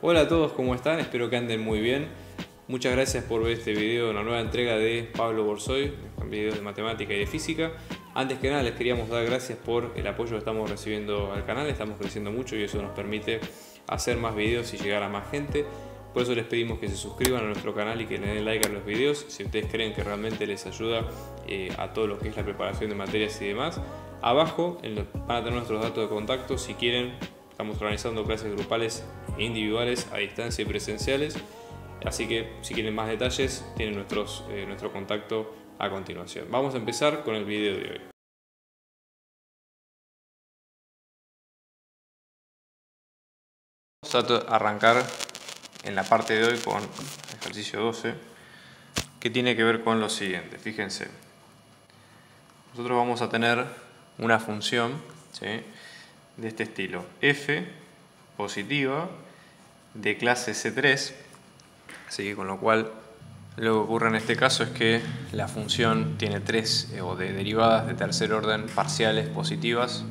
Hola a todos, ¿cómo están? Espero que anden muy bien. Muchas gracias por ver este video, una nueva entrega de Pablo Borsoy, con videos de matemática y de física. Antes que nada les queríamos dar gracias por el apoyo que estamos recibiendo al canal, estamos creciendo mucho y eso nos permite hacer más videos y llegar a más gente. Por eso les pedimos que se suscriban a nuestro canal y que le den like a los videos si ustedes creen que realmente les ayuda a todo lo que es la preparación de materias y demás. Abajo van a tener nuestros datos de contacto si quieren. Estamos organizando clases grupales e individuales a distancia y presenciales. Así que si quieren más detalles tienen nuestro contacto a continuación. Vamos a empezar con el video de hoy. Vamos a arrancar en la parte de hoy con ejercicio 12, que tiene que ver con lo siguiente. Fíjense, nosotros vamos a tener una función, ¿sí?, de este estilo: f positiva de clase C3, así que con lo cual lo que ocurre en este caso es que la función tiene de derivadas de tercer orden parciales positivas,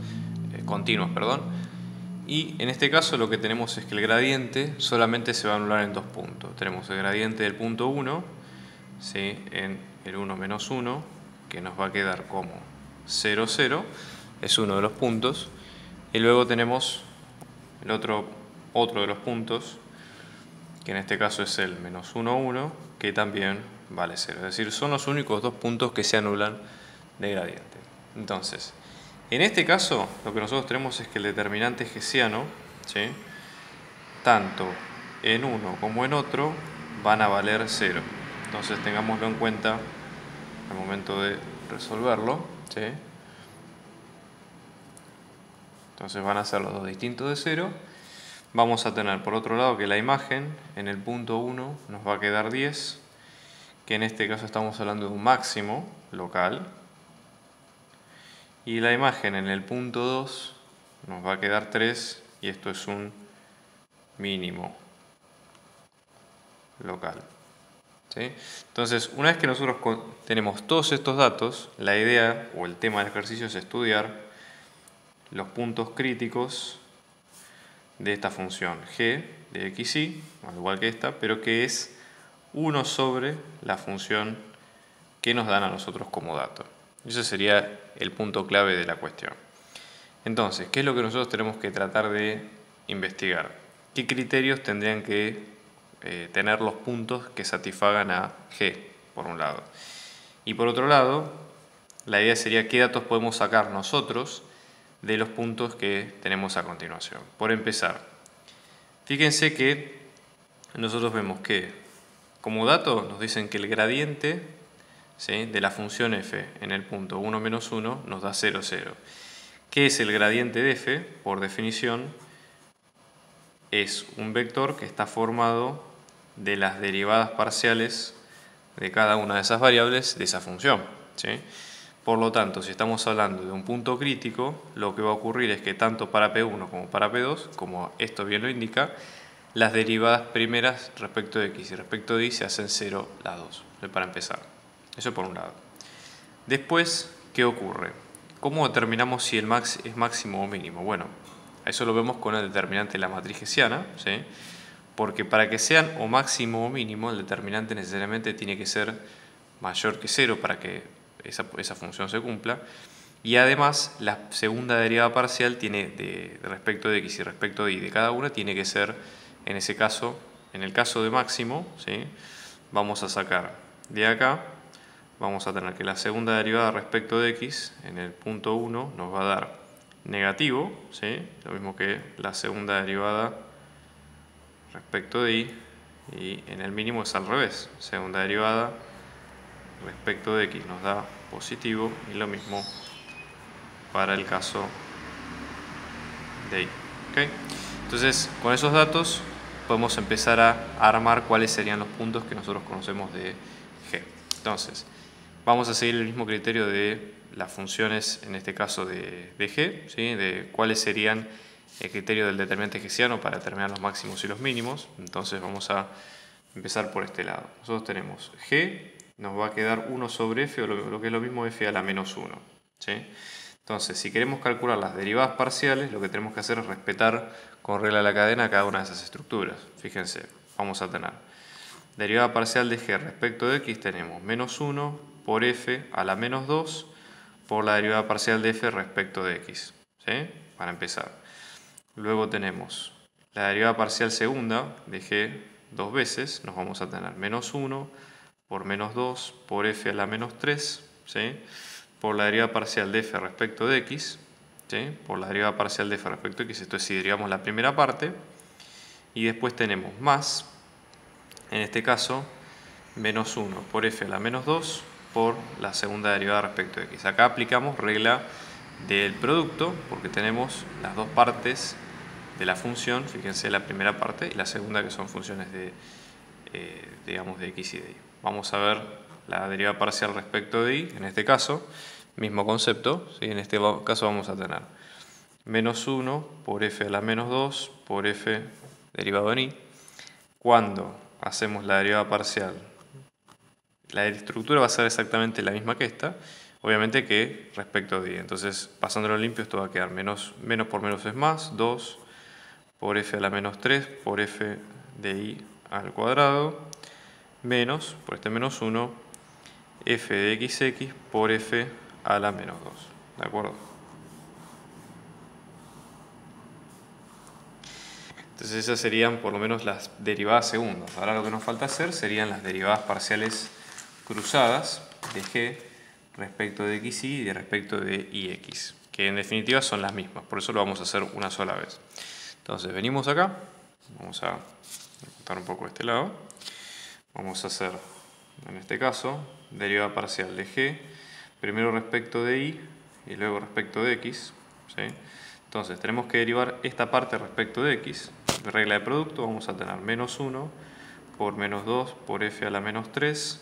continuas, perdón, y en este caso lo que tenemos es que el gradiente solamente se va a anular en dos puntos. Tenemos el gradiente del punto 1, ¿sí?, en el 1 menos 1, que nos va a quedar como 0, 0, es uno de los puntos, y luego tenemos el otro de los puntos, que en este caso es el menos 1, 1, que también vale 0. Es decir, son los únicos dos puntos que se anulan de gradiente. Entonces, en este caso, lo que nosotros tenemos es que el determinante hessiano, ¿sí?, tanto en uno como en otro van a valer 0. Entonces, tengámoslo en cuenta al momento de resolverlo, ¿sí? Entonces van a ser los dos distintos de 0. Vamos a tener por otro lado que la imagen en el punto 1 nos va a quedar 10, que en este caso estamos hablando de un máximo local. Y la imagen en el punto 2 nos va a quedar 3, y esto es un mínimo local, ¿sí? Entonces, una vez que nosotros tenemos todos estos datos, la idea o el tema del ejercicio es estudiar los puntos críticos de esta función g de x, y, al igual que esta, pero que es 1 sobre la función que nos dan a nosotros como dato. Ese sería el punto clave de la cuestión. Entonces, ¿qué es lo que nosotros tenemos que tratar de investigar? ¿Qué criterios tendrían que tener los puntos que satisfagan a g, por un lado? Y por otro lado, la idea sería qué datos podemos sacar nosotros de los puntos que tenemos a continuación. Por empezar, fíjense que nosotros vemos que como dato nos dicen que el gradiente, ¿sí?, de la función f en el punto 1 menos 1 nos da 0, 0. ¿Qué es el gradiente de f? Por definición, es un vector que está formado de las derivadas parciales de cada una de esas variables de esa función, ¿sí? Por lo tanto, si estamos hablando de un punto crítico, lo que va a ocurrir es que tanto para P1 como para P2, como esto bien lo indica, las derivadas primeras respecto de x y respecto de y se hacen 0 las dos, para empezar. Eso por un lado. Después, ¿qué ocurre? ¿Cómo determinamos si el max es máximo o mínimo? Bueno, eso lo vemos con el determinante de la matriz hessiana, ¿sí?, porque para que sean o máximo o mínimo, el determinante necesariamente tiene que ser mayor que 0 para que esa función se cumpla, y además la segunda derivada parcial tiene respecto de x y respecto de y de cada una tiene que ser, en ese caso, en el caso de máximo, ¿sí?, vamos a sacar de acá, vamos a tener que la segunda derivada respecto de x en el punto 1 nos va a dar negativo, ¿sí?, lo mismo que la segunda derivada respecto de y en el mínimo es al revés, segunda derivada respecto de x nos da positivo, y lo mismo para el caso de y. ¿Okay? Entonces, con esos datos podemos empezar a armar cuáles serían los puntos que nosotros conocemos de g. Entonces, vamos a seguir el mismo criterio de las funciones, en este caso de g, ¿sí?, de cuáles serían el criterio del determinante hessiano para determinar los máximos y los mínimos. Entonces vamos a empezar por este lado. Nosotros tenemos g, nos va a quedar 1 sobre f, o lo que es lo mismo f a la menos 1, ¿sí? Entonces, si queremos calcular las derivadas parciales, lo que tenemos que hacer es respetar con regla de la cadena cada una de esas estructuras. Fíjense, vamos a tener derivada parcial de g respecto de x, tenemos menos 1 por f a la menos 2 por la derivada parcial de f respecto de x. ¿Sí? Para empezar. Luego tenemos la derivada parcial segunda de g dos veces, nos vamos a tener menos 1 por menos 2 por f a la menos 3, ¿sí? Por la derivada parcial de f respecto de x, ¿sí? Por la derivada parcial de f respecto de x, esto es si derivamos la primera parte, y después tenemos más, en este caso, menos 1 por f a la menos 2 por la segunda derivada respecto de x. Acá aplicamos regla del producto porque tenemos las dos partes de la función, fíjense la primera parte y la segunda que son funciones de, digamos, de x y de y. Vamos a ver la derivada parcial respecto de y, en este caso, mismo concepto, ¿sí? En este caso vamos a tener menos 1 por f a la menos 2 por f derivado en y. Cuando hacemos la derivada parcial, la estructura va a ser exactamente la misma que esta, obviamente que respecto de y. Entonces, pasándolo limpio, esto va a quedar menos por menos es más, 2 por f a la menos 3 por f de y al cuadrado, menos, por este menos 1, f de xx por f a la menos 2. ¿De acuerdo? Entonces esas serían por lo menos las derivadas segundas. Ahora lo que nos falta hacer serían las derivadas parciales cruzadas de g respecto de x y de respecto de ix, que en definitiva son las mismas, por eso lo vamos a hacer una sola vez. Entonces venimos acá, vamos a cortar un poco este lado, vamos a hacer en este caso derivada parcial de g, primero respecto de y luego respecto de x, ¿sí? Entonces tenemos que derivar esta parte respecto de x, regla de producto, vamos a tener menos 1 por menos 2 por f a la menos 3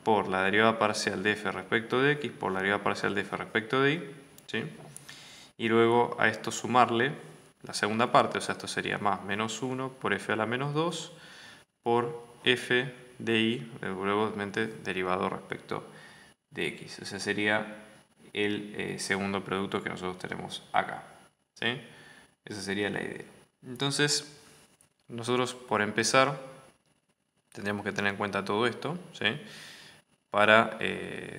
por la derivada parcial de f respecto de x por la derivada parcial de f respecto de y, ¿sí? Y luego a esto sumarle la segunda parte, o sea, esto sería más menos 1 por f a la menos 2 por f de y, luego derivado respecto de x. Ese sería el segundo producto que nosotros tenemos acá, ¿sí? Esa sería la idea. Entonces, nosotros por empezar tendríamos que tener en cuenta todo esto, ¿sí? Para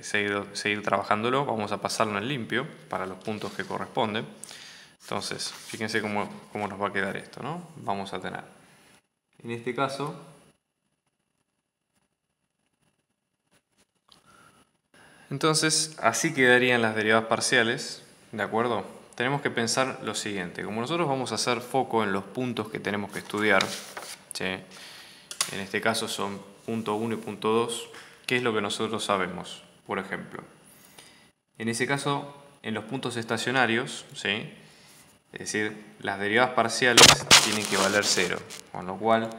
seguir trabajándolo, vamos a pasarlo en limpio para los puntos que corresponden. Entonces, fíjense cómo nos va a quedar esto, ¿no? Vamos a tener, en este caso, entonces, así quedarían las derivadas parciales, ¿de acuerdo? Tenemos que pensar lo siguiente, como nosotros vamos a hacer foco en los puntos que tenemos que estudiar, ¿sí? En este caso son punto 1 y punto 2, ¿qué es lo que nosotros sabemos? Por ejemplo, en ese caso, en los puntos estacionarios, ¿sí? Es decir, las derivadas parciales tienen que valer 0, con lo cual,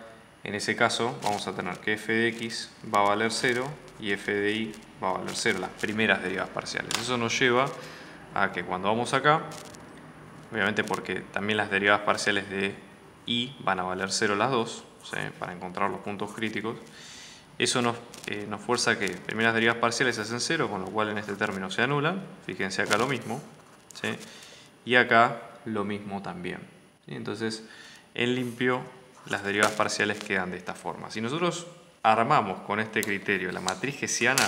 en ese caso, vamos a tener que f de x va a valer 0 y f de y va a valer 0, las primeras derivadas parciales. Eso nos lleva a que cuando vamos acá, obviamente porque también las derivadas parciales de y van a valer 0 las dos, ¿sí? Para encontrar los puntos críticos, eso nos fuerza a que primeras derivas parciales se hacen 0, con lo cual en este término se anulan. Fíjense acá lo mismo, ¿sí? Y acá lo mismo también, ¿sí? Entonces, en limpio, las derivadas parciales quedan de esta forma. Si nosotros armamos con este criterio la matriz hessiana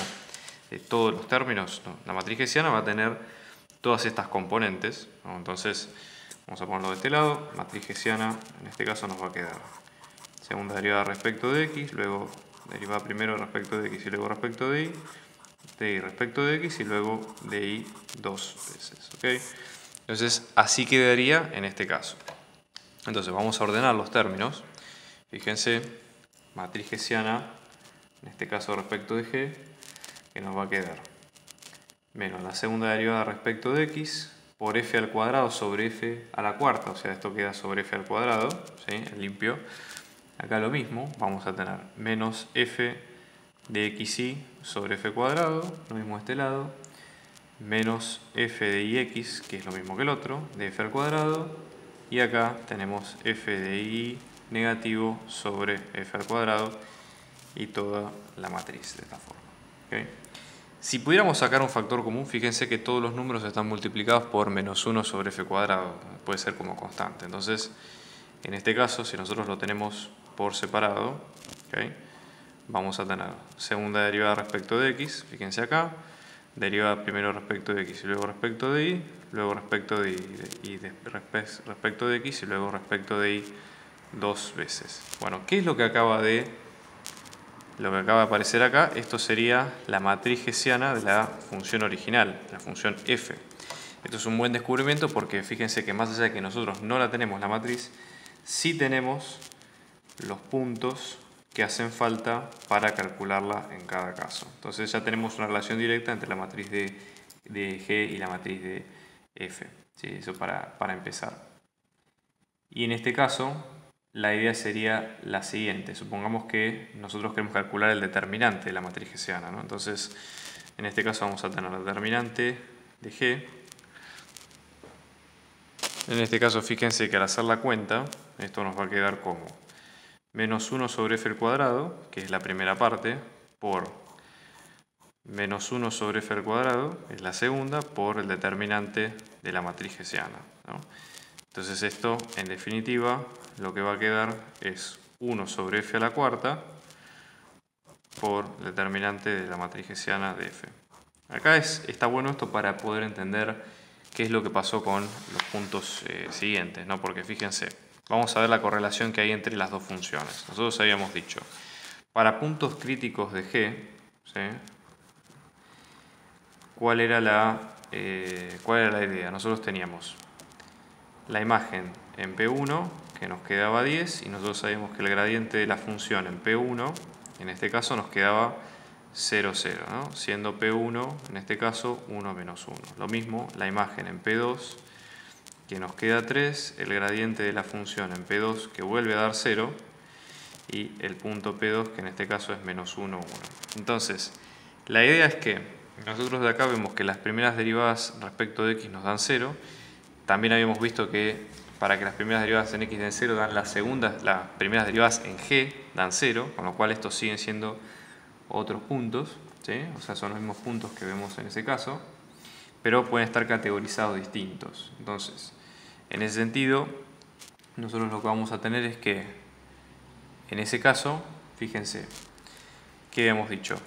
de todos los términos, ¿no? La matriz hessiana va a tener todas estas componentes, ¿no? Entonces, vamos a ponerlo de este lado. Matriz hessiana, en este caso, nos va a quedar segunda derivada respecto de x, luego derivada primero respecto de x y luego respecto de y respecto de x y luego de y dos veces, ¿ok? Entonces, así quedaría en este caso. Entonces, vamos a ordenar los términos. Fíjense, matriz hessiana, en este caso respecto de g, que nos va a quedar menos la segunda derivada respecto de x por f al cuadrado sobre f a la cuarta, o sea, esto queda sobre f al cuadrado, ¿sí? Limpio. Acá lo mismo, vamos a tener menos f de xy sobre f cuadrado, lo mismo de este lado, menos f de ix, que es lo mismo que el otro, de f al cuadrado, y acá tenemos f de y negativo sobre f al cuadrado y toda la matriz de esta forma, ¿okay? Si pudiéramos sacar un factor común, fíjense que todos los números están multiplicados por menos 1 sobre f cuadrado. Puede ser como constante. Entonces, en este caso, si nosotros lo tenemos por separado, ¿okay? Vamos a tener segunda derivada respecto de x, fíjense acá, derivada primero respecto de x y luego respecto de y, luego respecto de y, respecto de x y luego respecto de y dos veces. Bueno, ¿qué es lo que acaba de aparecer acá? Esto sería la matriz hessiana de la función original, la función f. Esto es un buen descubrimiento porque fíjense que más allá de que nosotros no la tenemos la matriz, sí tenemos los puntos que hacen falta para calcularla en cada caso. Entonces ya tenemos una relación directa entre la matriz de G y la matriz de F. ¿Sí? Eso para empezar. Y en este caso, la idea sería la siguiente. Supongamos que nosotros queremos calcular el determinante de la matriz hessiana, ¿no? Entonces, en este caso vamos a tener el determinante de G. En este caso, fíjense que al hacer la cuenta, esto nos va a quedar como menos 1 sobre f al cuadrado, que es la primera parte, por menos 1 sobre f al cuadrado, es la segunda, por el determinante de la matriz hessiana, ¿no? Entonces esto, en definitiva, lo que va a quedar es 1 sobre f a la cuarta por el determinante de la matriz hessiana de f. Acá está bueno esto para poder entender qué es lo que pasó con los puntos siguientes, ¿no? Porque fíjense, vamos a ver la correlación que hay entre las dos funciones. Nosotros habíamos dicho, para puntos críticos de G, ¿sí? ¿Cuál era la idea? Nosotros teníamos la imagen en P1, que nos quedaba 10, y nosotros sabíamos que el gradiente de la función en P1, en este caso, nos quedaba 0, 0, ¿no? Siendo P1, en este caso, 1 menos 1. Lo mismo, la imagen en P2, que nos queda 3, el gradiente de la función en P2, que vuelve a dar 0, y el punto P2, que en este caso es menos 1, 1. Entonces, la idea es que nosotros de acá vemos que las primeras derivadas respecto de x nos dan 0. También habíamos visto que para que las primeras derivadas en x den 0, dan las primeras derivadas en g dan 0, con lo cual estos siguen siendo otros puntos, ¿sí? O sea, son los mismos puntos que vemos en ese caso, pero pueden estar categorizados distintos. Entonces, en ese sentido, nosotros lo que vamos a tener es que, en ese caso, fíjense, ¿qué habíamos dicho?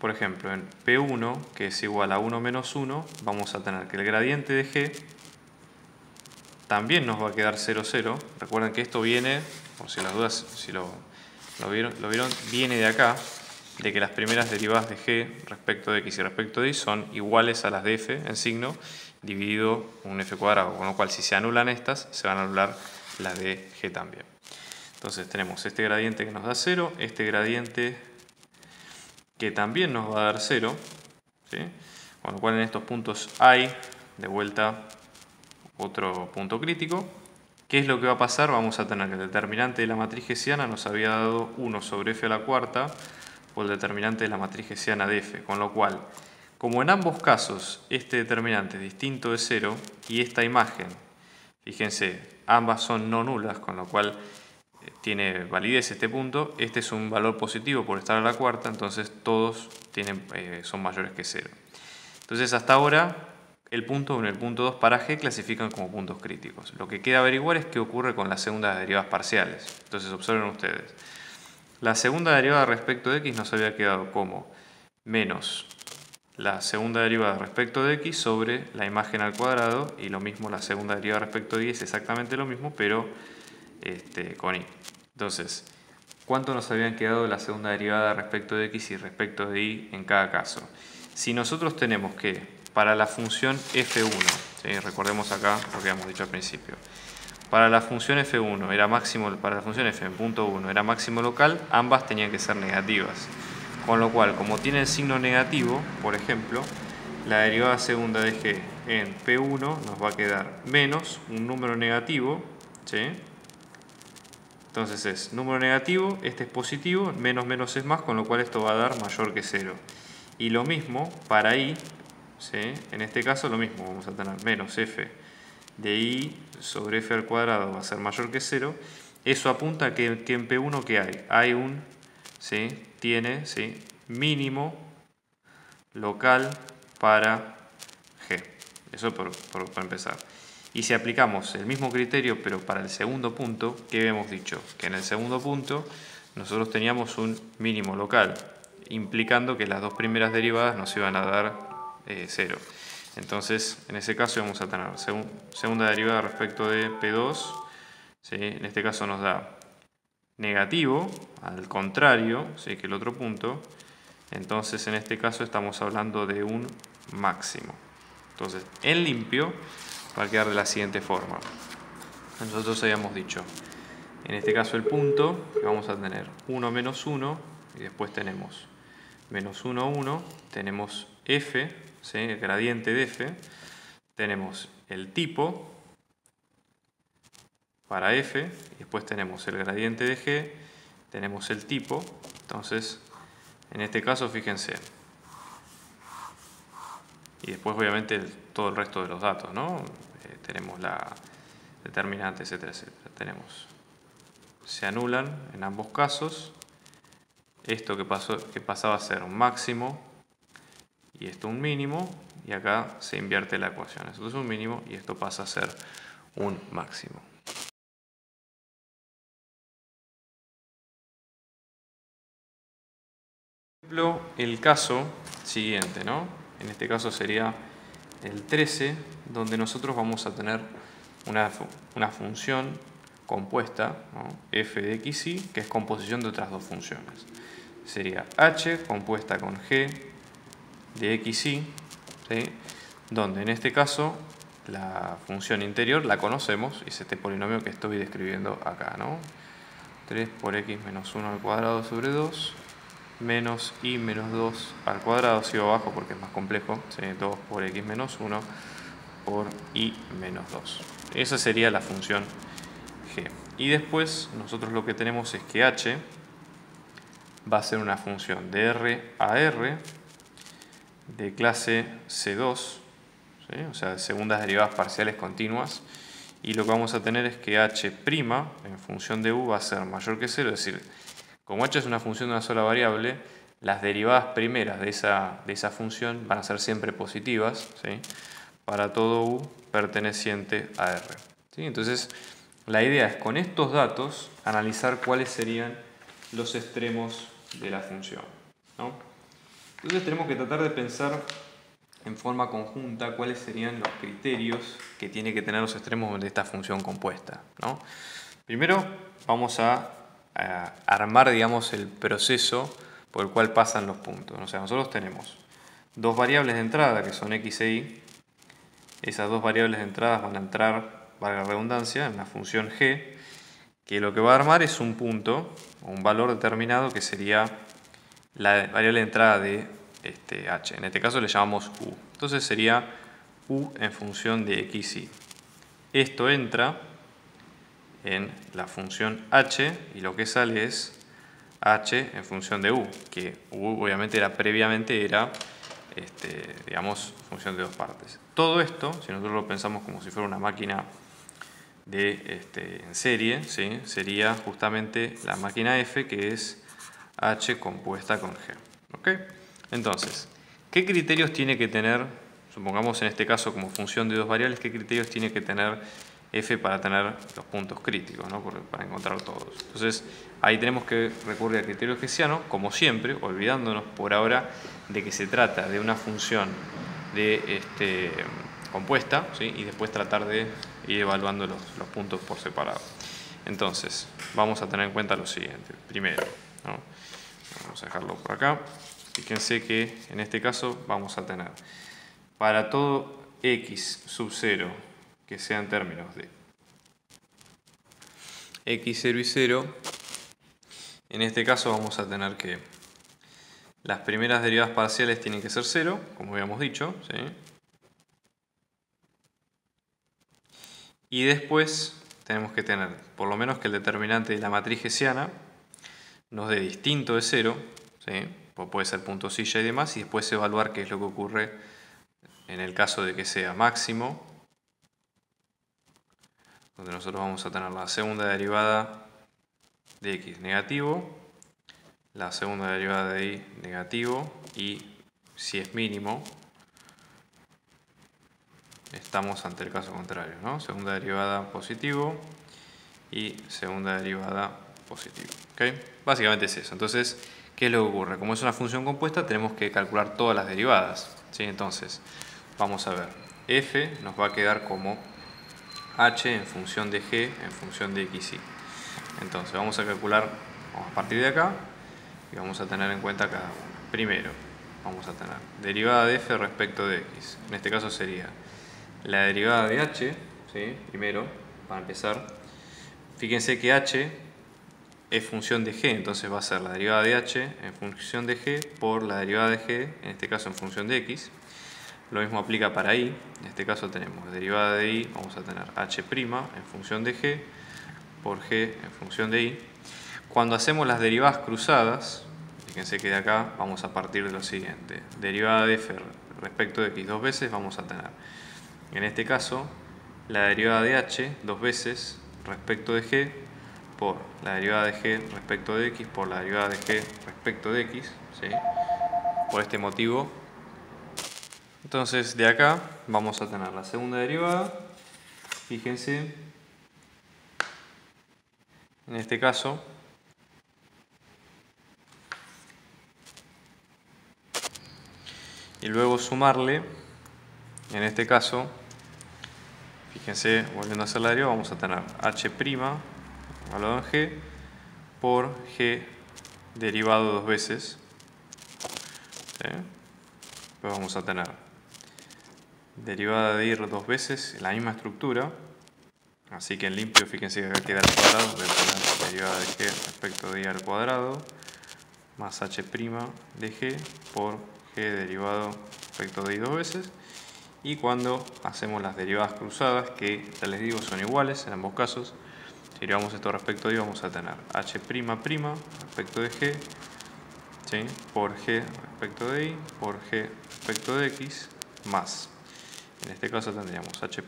Por ejemplo, en P1, que es igual a 1 menos 1, vamos a tener que el gradiente de G también nos va a quedar 0, 0. Recuerden que esto viene, por si las dudas, si lo vieron, viene de acá, de que las primeras derivadas de G respecto de X y respecto de Y son iguales a las de F en signo, dividido un F cuadrado, con lo cual si se anulan estas, se van a anular las de G también. Entonces tenemos este gradiente que nos da 0, este gradiente que también nos va a dar 0, ¿sí? Con lo cual en estos puntos hay, de vuelta, otro punto crítico. ¿Qué es lo que va a pasar? Vamos a tener que el determinante de la matriz hessiana nos había dado 1 sobre f a la cuarta por el determinante de la matriz hessiana de f, con lo cual, como en ambos casos este determinante es distinto de 0 y esta imagen, fíjense, ambas son no nulas, con lo cual tiene validez este punto, este es un valor positivo por estar a la cuarta, entonces todos son mayores que 0. Entonces hasta ahora el punto 1 y el punto 2 para G clasifican como puntos críticos. Lo que queda averiguar es qué ocurre con las segundas derivadas parciales. Entonces observen ustedes. La segunda derivada respecto de X nos había quedado como menos la segunda derivada respecto de X sobre la imagen al cuadrado, y lo mismo la segunda derivada respecto de Y es exactamente lo mismo, pero con Y. Entonces, ¿cuánto nos habían quedado la segunda derivada respecto de X y respecto de Y en cada caso? Si nosotros tenemos que, para la función f1, ¿sí? Recordemos acá lo que habíamos dicho al principio, para la función f1 era máximo, para la función f en punto 1 era máximo local, ambas tenían que ser negativas. Con lo cual, como tiene el signo negativo, por ejemplo, la derivada segunda de g en P1 nos va a quedar menos un número negativo, ¿sí? Entonces es número negativo, este es positivo, menos menos es más, con lo cual esto va a dar mayor que 0. Y lo mismo para y, ¿sí? En este caso lo mismo, vamos a tener menos f de y sobre f al cuadrado va a ser mayor que 0. Eso apunta a que en P1 ¿qué hay? Hay un ¿sí? Tiene, ¿sí?, mínimo local para G. Eso por empezar. Y si aplicamos el mismo criterio pero para el segundo punto, ¿qué habíamos dicho? Que en el segundo punto nosotros teníamos un mínimo local, implicando que las dos primeras derivadas nos iban a dar 0. Entonces, en ese caso vamos a tener segunda derivada respecto de P2, ¿sí? En este caso nos da negativo, al contrario, ¿sí?, que el otro punto. Entonces, en este caso estamos hablando de un máximo. Entonces, en limpio va a quedar de la siguiente forma. Nosotros habíamos dicho, en este caso el punto, que vamos a tener 1 menos 1, y después tenemos menos 1, 1, tenemos f, ¿sí?, el gradiente de f, tenemos el tipo para f, y después tenemos el gradiente de g, tenemos el tipo. Entonces, en este caso, fíjense, y después obviamente todo el resto de los datos, ¿no? Tenemos la determinante, etcétera, etcétera. Se anulan en ambos casos. Esto que pasaba a ser un máximo y esto un mínimo, y acá se invierte la ecuación. Esto es un mínimo y esto pasa a ser un máximo. Por ejemplo, el caso siguiente, ¿no? En este caso sería el 13, donde nosotros vamos a tener una función compuesta, ¿no?, f de x, y que es composición de otras dos funciones. Sería h compuesta con g de x, y, ¿sí?, donde en este caso la función interior la conocemos, y es este polinomio que estoy describiendo acá, ¿no? 3 por x menos 1 al cuadrado sobre 2 menos y menos 2 al cuadrado, sigo abajo porque es más complejo, ¿sí?, 2 por x menos 1 por y menos 2. Esa sería la función g. Y después nosotros lo que tenemos es que h va a ser una función de r a r de clase C2, ¿sí?, o sea, segundas derivadas parciales continuas, y lo que vamos a tener es que h' en función de u va a ser mayor que 0, es decir, como h es una función de una sola variable, las derivadas primeras de esa función van a ser siempre positivas, ¿sí?, para todo u perteneciente a r, ¿sí? Entonces, la idea es con estos datos analizar cuáles serían los extremos de la función, ¿no? Entonces tenemos que tratar de pensar en forma conjunta cuáles serían los criterios que tiene que tener los extremos de esta función compuesta, ¿no? Primero vamos a armar, digamos, el proceso por el cual pasan los puntos. O sea, nosotros tenemos dos variables de entrada que son x e y. Esas dos variables de entrada van a entrar, valga la redundancia, en la función g, que lo que va a armar es un punto o un valor determinado que sería la variable de entrada de h. En este caso le llamamos u. Entonces sería u en función de x, y. Esto entra en la función h y lo que sale es h en función de u, que u obviamente previamente era digamos, función de dos partes. Todo esto, si nosotros lo pensamos como si fuera una máquina en serie, ¿sí?, sería justamente la máquina f, que es h compuesta con g. ¿Ok? Entonces, ¿qué criterios tiene que tener, supongamos en este caso como función de dos variables, qué criterios tiene que tener f para tener los puntos críticos, ¿no?, para encontrar todos? Entonces, ahí tenemos que recurrir al criterio hessiano, como siempre, olvidándonos por ahora de que se trata de una función compuesta, ¿sí?, y después tratar de ir evaluando los puntos por separado. Entonces, vamos a tener en cuenta lo siguiente. Primero, ¿no?, vamos a dejarlo por acá. Fíjense que en este caso vamos a tener para todo x sub 0 que sea en términos de x0 y 0, en este caso vamos a tener que las primeras derivadas parciales tienen que ser 0, como habíamos dicho, ¿sí?, y después tenemos que tener por lo menos que el determinante de la matriz hessiana nos dé distinto de 0, ¿sí?, puede ser punto silla y demás, y después evaluar qué es lo que ocurre en el caso de que sea máximo, donde nosotros vamos a tener la segunda derivada de x negativo, la segunda derivada de y negativo, y si es mínimo, estamos ante el caso contrario, ¿no? Segunda derivada positivo y segunda derivada positivo. ¿Okay? Básicamente es eso. Entonces, ¿qué es lo que ocurre? Como es una función compuesta, tenemos que calcular todas las derivadas, ¿sí? Entonces, vamos a ver. F nos va a quedar como h en función de g en función de x, y. Entonces, vamos a calcular a partir de acá y vamos a tener en cuenta cada una. Primero, vamos a tener derivada de f respecto de x. En este caso sería la derivada de h, ¿sí? Primero, para empezar, fíjense que h es función de g, entonces va a ser la derivada de h en función de g por la derivada de g, en este caso en función de x. Lo mismo aplica para y, en este caso tenemos derivada de y, vamos a tener h' en función de g por g en función de y. Cuando hacemos las derivadas cruzadas, fíjense que de acá vamos a partir de lo siguiente. Derivada de f respecto de x dos veces vamos a tener, en este caso, la derivada de h dos veces respecto de g por la derivada de g respecto de x por la derivada de g respecto de x, ¿sí? Por este motivo. Entonces de acá vamos a tener la segunda derivada, fíjense, en este caso, y luego sumarle, en este caso, fíjense, volviendo a hacer la derivada, vamos a tener h' evaluado en g por g derivado dos veces, ¿sí? Después vamos a tener derivada de y dos veces, la misma estructura, así que en limpio fíjense que acá queda al cuadrado, voy a poner derivada de g respecto de y al cuadrado más h' de g por g derivado respecto de y dos veces. Y cuando hacemos las derivadas cruzadas, que ya les digo son iguales en ambos casos, si derivamos esto respecto de y vamos a tener h' respecto de g, ¿sí? Por g respecto de y por g respecto de x más, en este caso tendríamos h'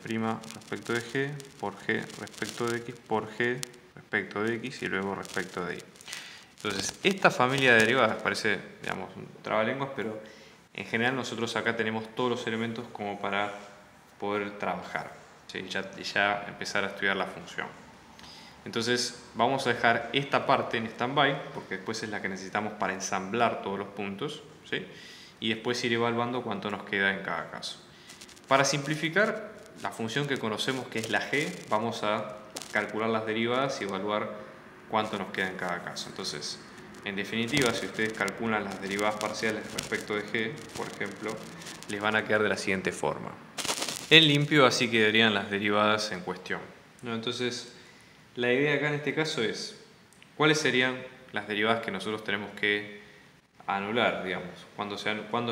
respecto de g por g respecto de x por g respecto de x y luego respecto de y. Entonces, esta familia de derivadas parece, digamos, un trabalenguas, pero en general nosotros acá tenemos todos los elementos como para poder trabajar, ¿sí? Ya empezar a estudiar la función. Entonces vamos a dejar esta parte en stand-by porque después es la que necesitamos para ensamblar todos los puntos, ¿sí? Y después ir evaluando cuánto nos queda en cada caso. Para simplificar, la función que conocemos que es la g, vamos a calcular las derivadas y evaluar cuánto nos queda en cada caso. Entonces, en definitiva, si ustedes calculan las derivadas parciales respecto de g, por ejemplo, les van a quedar de la siguiente forma. En limpio así quedarían las derivadas en cuestión, ¿no? Entonces, la idea acá en este caso es, ¿cuáles serían las derivadas que nosotros tenemos que anular, digamos? ¿Cuándo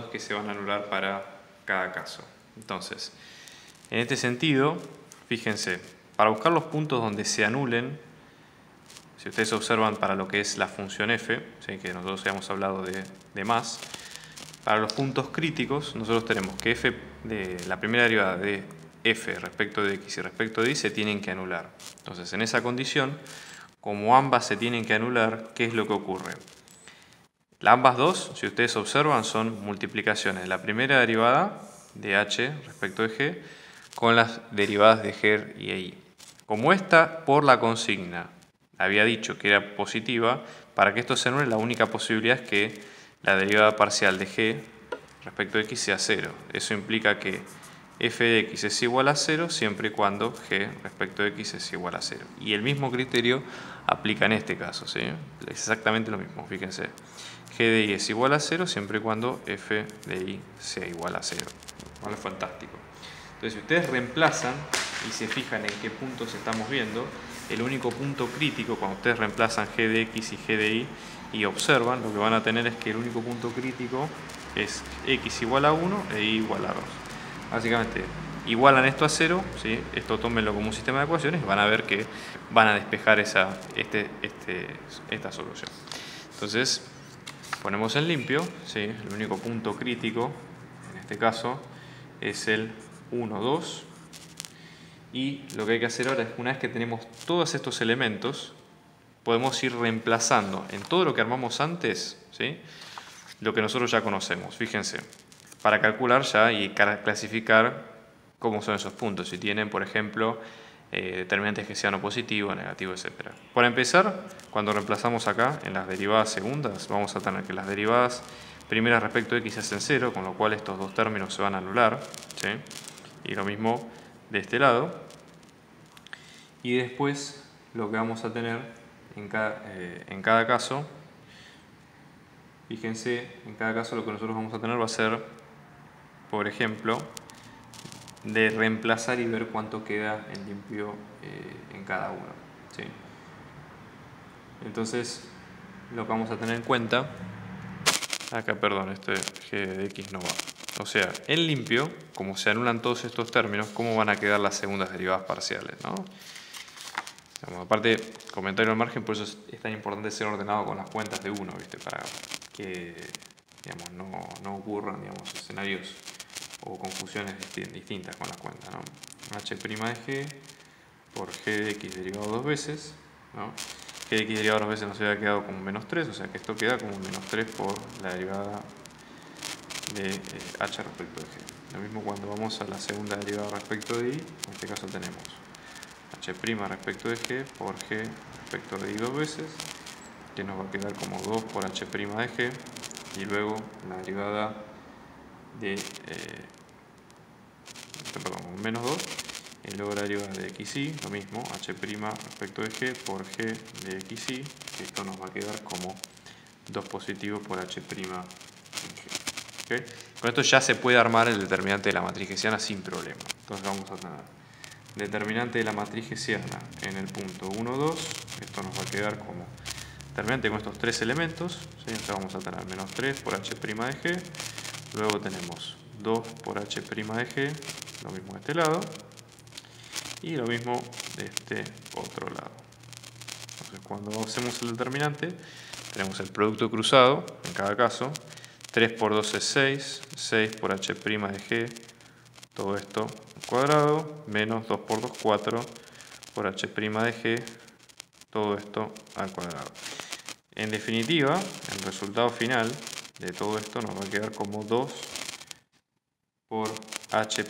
es que se van a anular para cada caso? Entonces, en este sentido, fíjense, para buscar los puntos donde se anulen, si ustedes observan para lo que es la función f, ¿sí? Que nosotros habíamos hablado de más, para los puntos críticos nosotros tenemos que f de la primera derivada de f respecto de x y respecto de y se tienen que anular. Entonces, en esa condición, como ambas se tienen que anular, ¿qué es lo que ocurre? Ambas dos, si ustedes observan, son multiplicaciones. La primera derivada de h respecto de g con las derivadas de g y y. Como esta, por la consigna, había dicho que era positiva, para que esto se anule la única posibilidad es que la derivada parcial de g respecto de x sea 0. Eso implica que f de x es igual a 0 siempre y cuando g respecto de x es igual a 0. Y el mismo criterio aplica en este caso, ¿sí? Es exactamente lo mismo, fíjense. G de y es igual a 0 siempre y cuando f de y sea igual a 0. ¿Vale? Fantástico. Entonces, si ustedes reemplazan y se fijan en qué puntos estamos viendo, el único punto crítico cuando ustedes reemplazan g de x y g de y observan, lo que van a tener es que el único punto crítico es x igual a 1 e y igual a 2. Básicamente, igualan esto a 0, ¿sí? Esto tómenlo como un sistema de ecuaciones y van a ver que van a despejar esta solución. Entonces, ponemos en limpio, ¿sí? El único punto crítico, en este caso, es el 1, 2. Y lo que hay que hacer ahora es, una vez que tenemos todos estos elementos, podemos ir reemplazando en todo lo que armamos antes, ¿sí?, lo que nosotros ya conocemos. Fíjense, para calcular ya y clasificar cómo son esos puntos, si tienen, por ejemplo, determinantes que sean o positivo, negativo, etc. Para empezar, cuando reemplazamos acá en las derivadas segundas, vamos a tener que las derivadas primeras respecto de x hacen 0, con lo cual estos dos términos se van a anular, ¿sí?, y lo mismo de este lado. Y después lo que vamos a tener en cada caso, fíjense, en cada caso lo que nosotros vamos a tener va a ser, por ejemplo, de reemplazar y ver cuánto queda en limpio en cada uno, ¿sí? Entonces, lo que vamos a tener en cuenta, acá, perdón, este g de x no va. O sea, en limpio, como se anulan todos estos términos, ¿cómo van a quedar las segundas derivadas parciales, ¿no? Aparte, comentario al margen, por eso es tan importante ser ordenado con las cuentas de uno, ¿viste? Para que, digamos, no ocurran, digamos, escenarios o confusiones distintas con las cuentas, ¿no? h' de g por g de x derivado dos veces, ¿no? G de x derivado dos veces nos había quedado como menos 3, o sea que esto queda como menos 3 por la derivada de h respecto de g. Lo mismo cuando vamos a la segunda derivada respecto de y, en este caso tenemos h' respecto de g por g respecto de y dos veces, que nos va a quedar como 2 por h' de g, y luego la derivada de menos 2, y luego la derivada de xy, lo mismo, h' respecto de g por g de xy, que esto nos va a quedar como 2 positivo por h' de g. ¿Okay? Con esto ya se puede armar el determinante de la matriz hessiana sin problema. Entonces vamos a tener determinante de la matriz hessiana en el punto 1, 2, esto nos va a quedar como determinante con estos tres elementos, ¿sí? Entonces vamos a tener menos 3 por h' de g, luego tenemos 2 por h' de g, lo mismo de este lado, y lo mismo de este otro lado. Entonces cuando hacemos el determinante, tenemos el producto cruzado, en cada caso, 3 por 2 es 6, 6 por h' de g, todo esto al cuadrado, menos 2 por 2, 4 por h' de g, todo esto al cuadrado. En definitiva, el resultado final de todo esto nos va a quedar como 2 por h'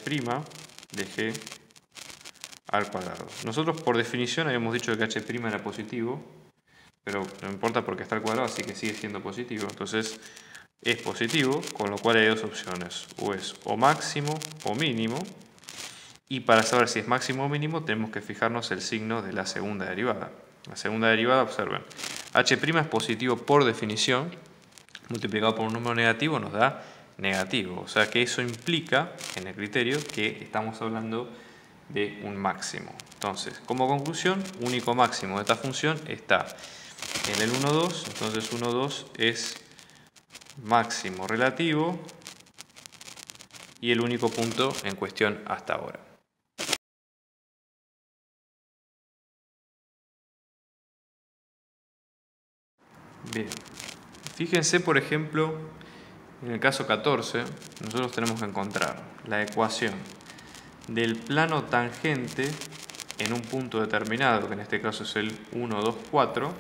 de g al cuadrado. Nosotros por definición habíamos dicho que h' era positivo, pero no importa porque está al cuadrado, así que sigue siendo positivo. Entonces es positivo, con lo cual hay dos opciones, o es o máximo o mínimo, y para saber si es máximo o mínimo tenemos que fijarnos el signo de la segunda derivada. La segunda derivada, observen, h' es positivo por definición, multiplicado por un número negativo nos da negativo, o sea que eso implica en el criterio que estamos hablando de un máximo. Entonces, como conclusión, único máximo de esta función está en el 1, 2, entonces 1, 2 es máximo relativo y el único punto en cuestión hasta ahora. Bien, fíjense por ejemplo, en el caso 14, nosotros tenemos que encontrar la ecuación del plano tangente en un punto determinado, que en este caso es el 1, 2, 4,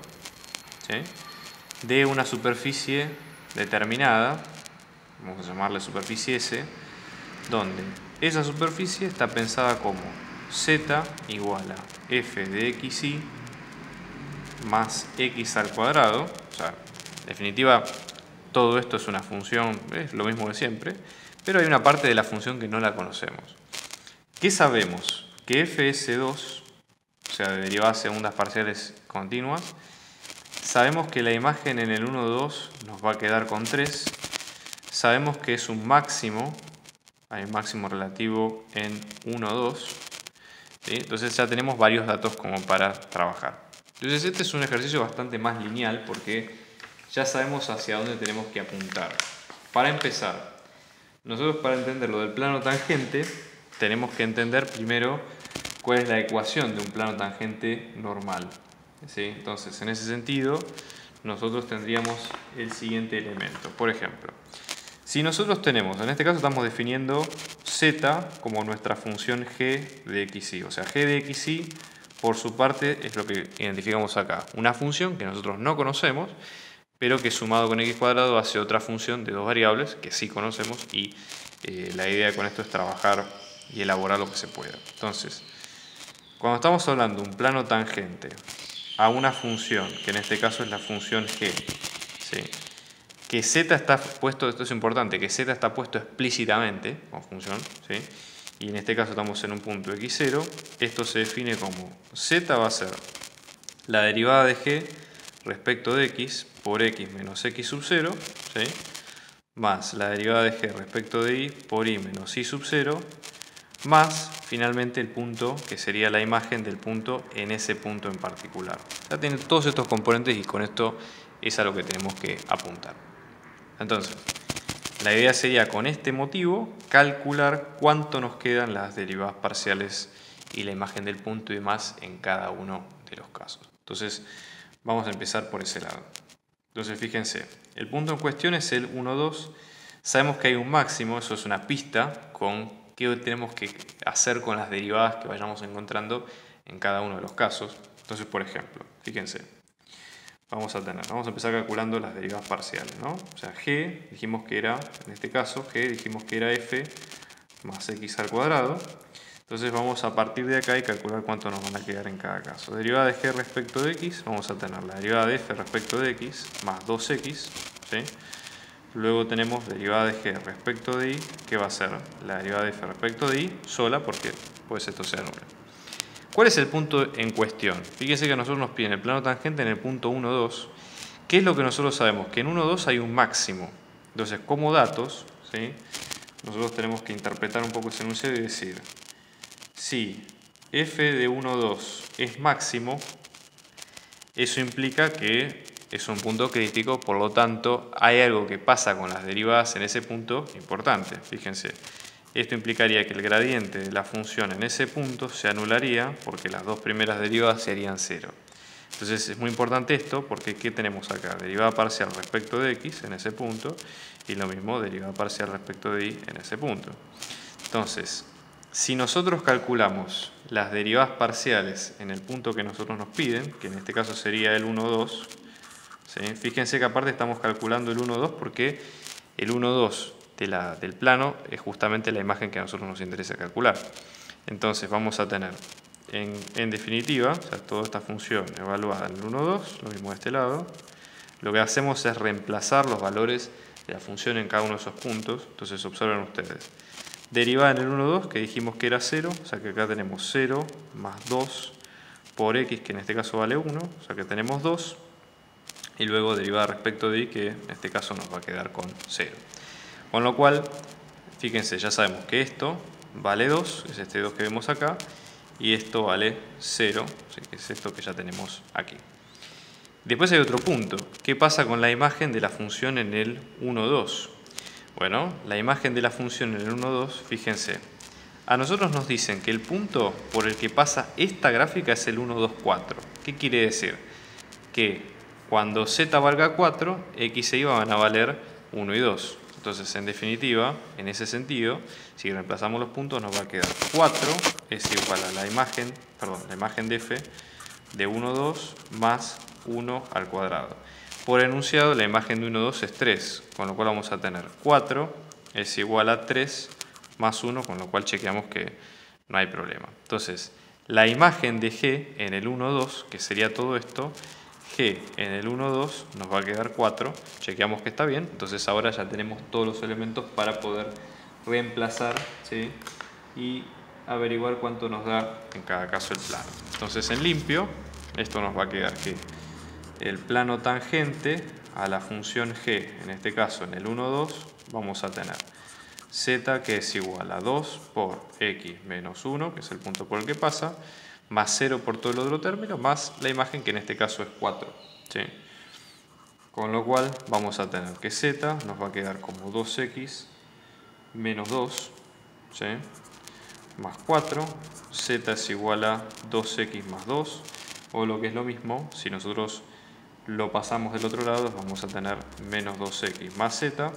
¿sí?, de una superficie determinada, vamos a llamarle superficie S, donde esa superficie está pensada como z igual a f de xy más x al cuadrado, o sea, en definitiva todo esto es una función, es lo mismo de siempre, pero hay una parte de la función que no la conocemos. ¿Qué sabemos? Que fs2, o sea, de derivadas segundas parciales continuas, sabemos que la imagen en el 1, 2 nos va a quedar con 3, sabemos que es un máximo, hay un máximo relativo en 1, 2, ¿sí? Entonces ya tenemos varios datos como para trabajar. Entonces este es un ejercicio bastante más lineal porque ya sabemos hacia dónde tenemos que apuntar. Para empezar, nosotros para entender lo del plano tangente tenemos que entender primero cuál es la ecuación de un plano tangente normal, ¿sí? Entonces en ese sentido nosotros tendríamos el siguiente elemento. Por ejemplo, si nosotros tenemos, en este caso estamos definiendo z como nuestra función g de xy, o sea g de xy por su parte es lo que identificamos acá. Una función que nosotros no conocemos, pero que sumado con x cuadrado hace otra función de dos variables que sí conocemos y la idea con esto es trabajar y elaborar lo que se pueda. Entonces, cuando estamos hablando de un plano tangente a una función, que en este caso es la función g, ¿sí? Que z está puesto, esto es importante, que z está puesto explícitamente como función, ¿sí? Y en este caso estamos en un punto x0, esto se define como z va a ser la derivada de g respecto de x por x menos x sub 0, ¿sí? Más la derivada de g respecto de y por y menos y sub 0, más finalmente el punto que sería la imagen del punto en ese punto en particular. Ya tiene todos estos componentes y con esto es a lo que tenemos que apuntar. Entonces, la idea sería con este motivo calcular cuánto nos quedan las derivadas parciales y la imagen del punto y demás en cada uno de los casos. Entonces vamos a empezar por ese lado. Entonces fíjense, el punto en cuestión es el 1, 2. Sabemos que hay un máximo, eso es una pista con qué tenemos que hacer con las derivadas que vayamos encontrando en cada uno de los casos. Entonces, por ejemplo, fíjense, vamos a empezar calculando las derivadas parciales, ¿no? O sea, g, dijimos que era, en este caso, g, dijimos que era f más x al cuadrado. Entonces vamos a partir de acá y calcular cuánto nos van a quedar en cada caso. Derivada de g respecto de x, vamos a tener la derivada de f respecto de x más 2x, ¿sí? Luego tenemos derivada de g respecto de y, que va a ser la derivada de f respecto de y sola, porque pues esto sea nulo. ¿Cuál es el punto en cuestión? Fíjense que a nosotros nos piden el plano tangente en el punto 1, 2. ¿Qué es lo que nosotros sabemos? Que en 1, 2 hay un máximo. Entonces, como datos, ¿sí? Nosotros tenemos que interpretar un poco ese enunciado y decir, si f de 1, 2 es máximo, eso implica que es un punto crítico, por lo tanto, hay algo que pasa con las derivadas en ese punto importante. Fíjense. Esto implicaría que el gradiente de la función en ese punto se anularía porque las dos primeras derivadas serían 0. Entonces es muy importante esto porque ¿qué tenemos acá? Derivada parcial respecto de x en ese punto y lo mismo derivada parcial respecto de y en ese punto. Entonces, si nosotros calculamos las derivadas parciales en el punto que nosotros nos piden, que en este caso sería el 1, 2, ¿sí? Fíjense que aparte estamos calculando el 1, 2 porque el 1, 2 del plano es justamente la imagen que a nosotros nos interesa calcular. Entonces vamos a tener, en definitiva, o sea, toda esta función evaluada en el 1, 2, lo mismo de este lado. Lo que hacemos es reemplazar los valores de la función en cada uno de esos puntos. Entonces observen ustedes. Derivada en el 1, 2, que dijimos que era 0, o sea que acá tenemos 0 más 2 por x, que en este caso vale 1, o sea que tenemos 2. Y luego derivada respecto de y, que en este caso nos va a quedar con 0. Con lo cual, fíjense, ya sabemos que esto vale 2, es este 2 que vemos acá, y esto vale 0, que es esto que ya tenemos aquí. Después hay otro punto. ¿Qué pasa con la imagen de la función en el 1, 2? Bueno, la imagen de la función en el 1, 2, fíjense, a nosotros nos dicen que el punto por el que pasa esta gráfica es el 1, 2, 4. ¿Qué quiere decir? Que cuando z valga 4, x e y van a valer 1 y 2. Entonces, en definitiva, en ese sentido, si reemplazamos los puntos nos va a quedar 4 es igual a la imagen de f de 1, 2 más 1 al cuadrado. Por enunciado, la imagen de 1, 2 es 3, con lo cual vamos a tener 4 es igual a 3 más 1, con lo cual chequeamos que no hay problema. Entonces, la imagen de g en el 1, 2, que sería todo esto, g en el 1, 2 nos va a quedar 4, chequeamos que está bien, entonces ahora ya tenemos todos los elementos para poder reemplazar, ¿sí? Y averiguar cuánto nos da en cada caso el plano. Entonces en limpio, esto nos va a quedar que el plano tangente a la función g, en este caso en el 1, 2, vamos a tener z que es igual a 2 por x menos 1, que es el punto por el que pasa, más 0 por todo el otro término, más la imagen que en este caso es 4. ¿Sí? Con lo cual vamos a tener que z nos va a quedar como 2x menos 2, ¿sí? Más 4, z es igual a 2x más 2, o lo que es lo mismo, si nosotros lo pasamos del otro lado, vamos a tener menos 2x más z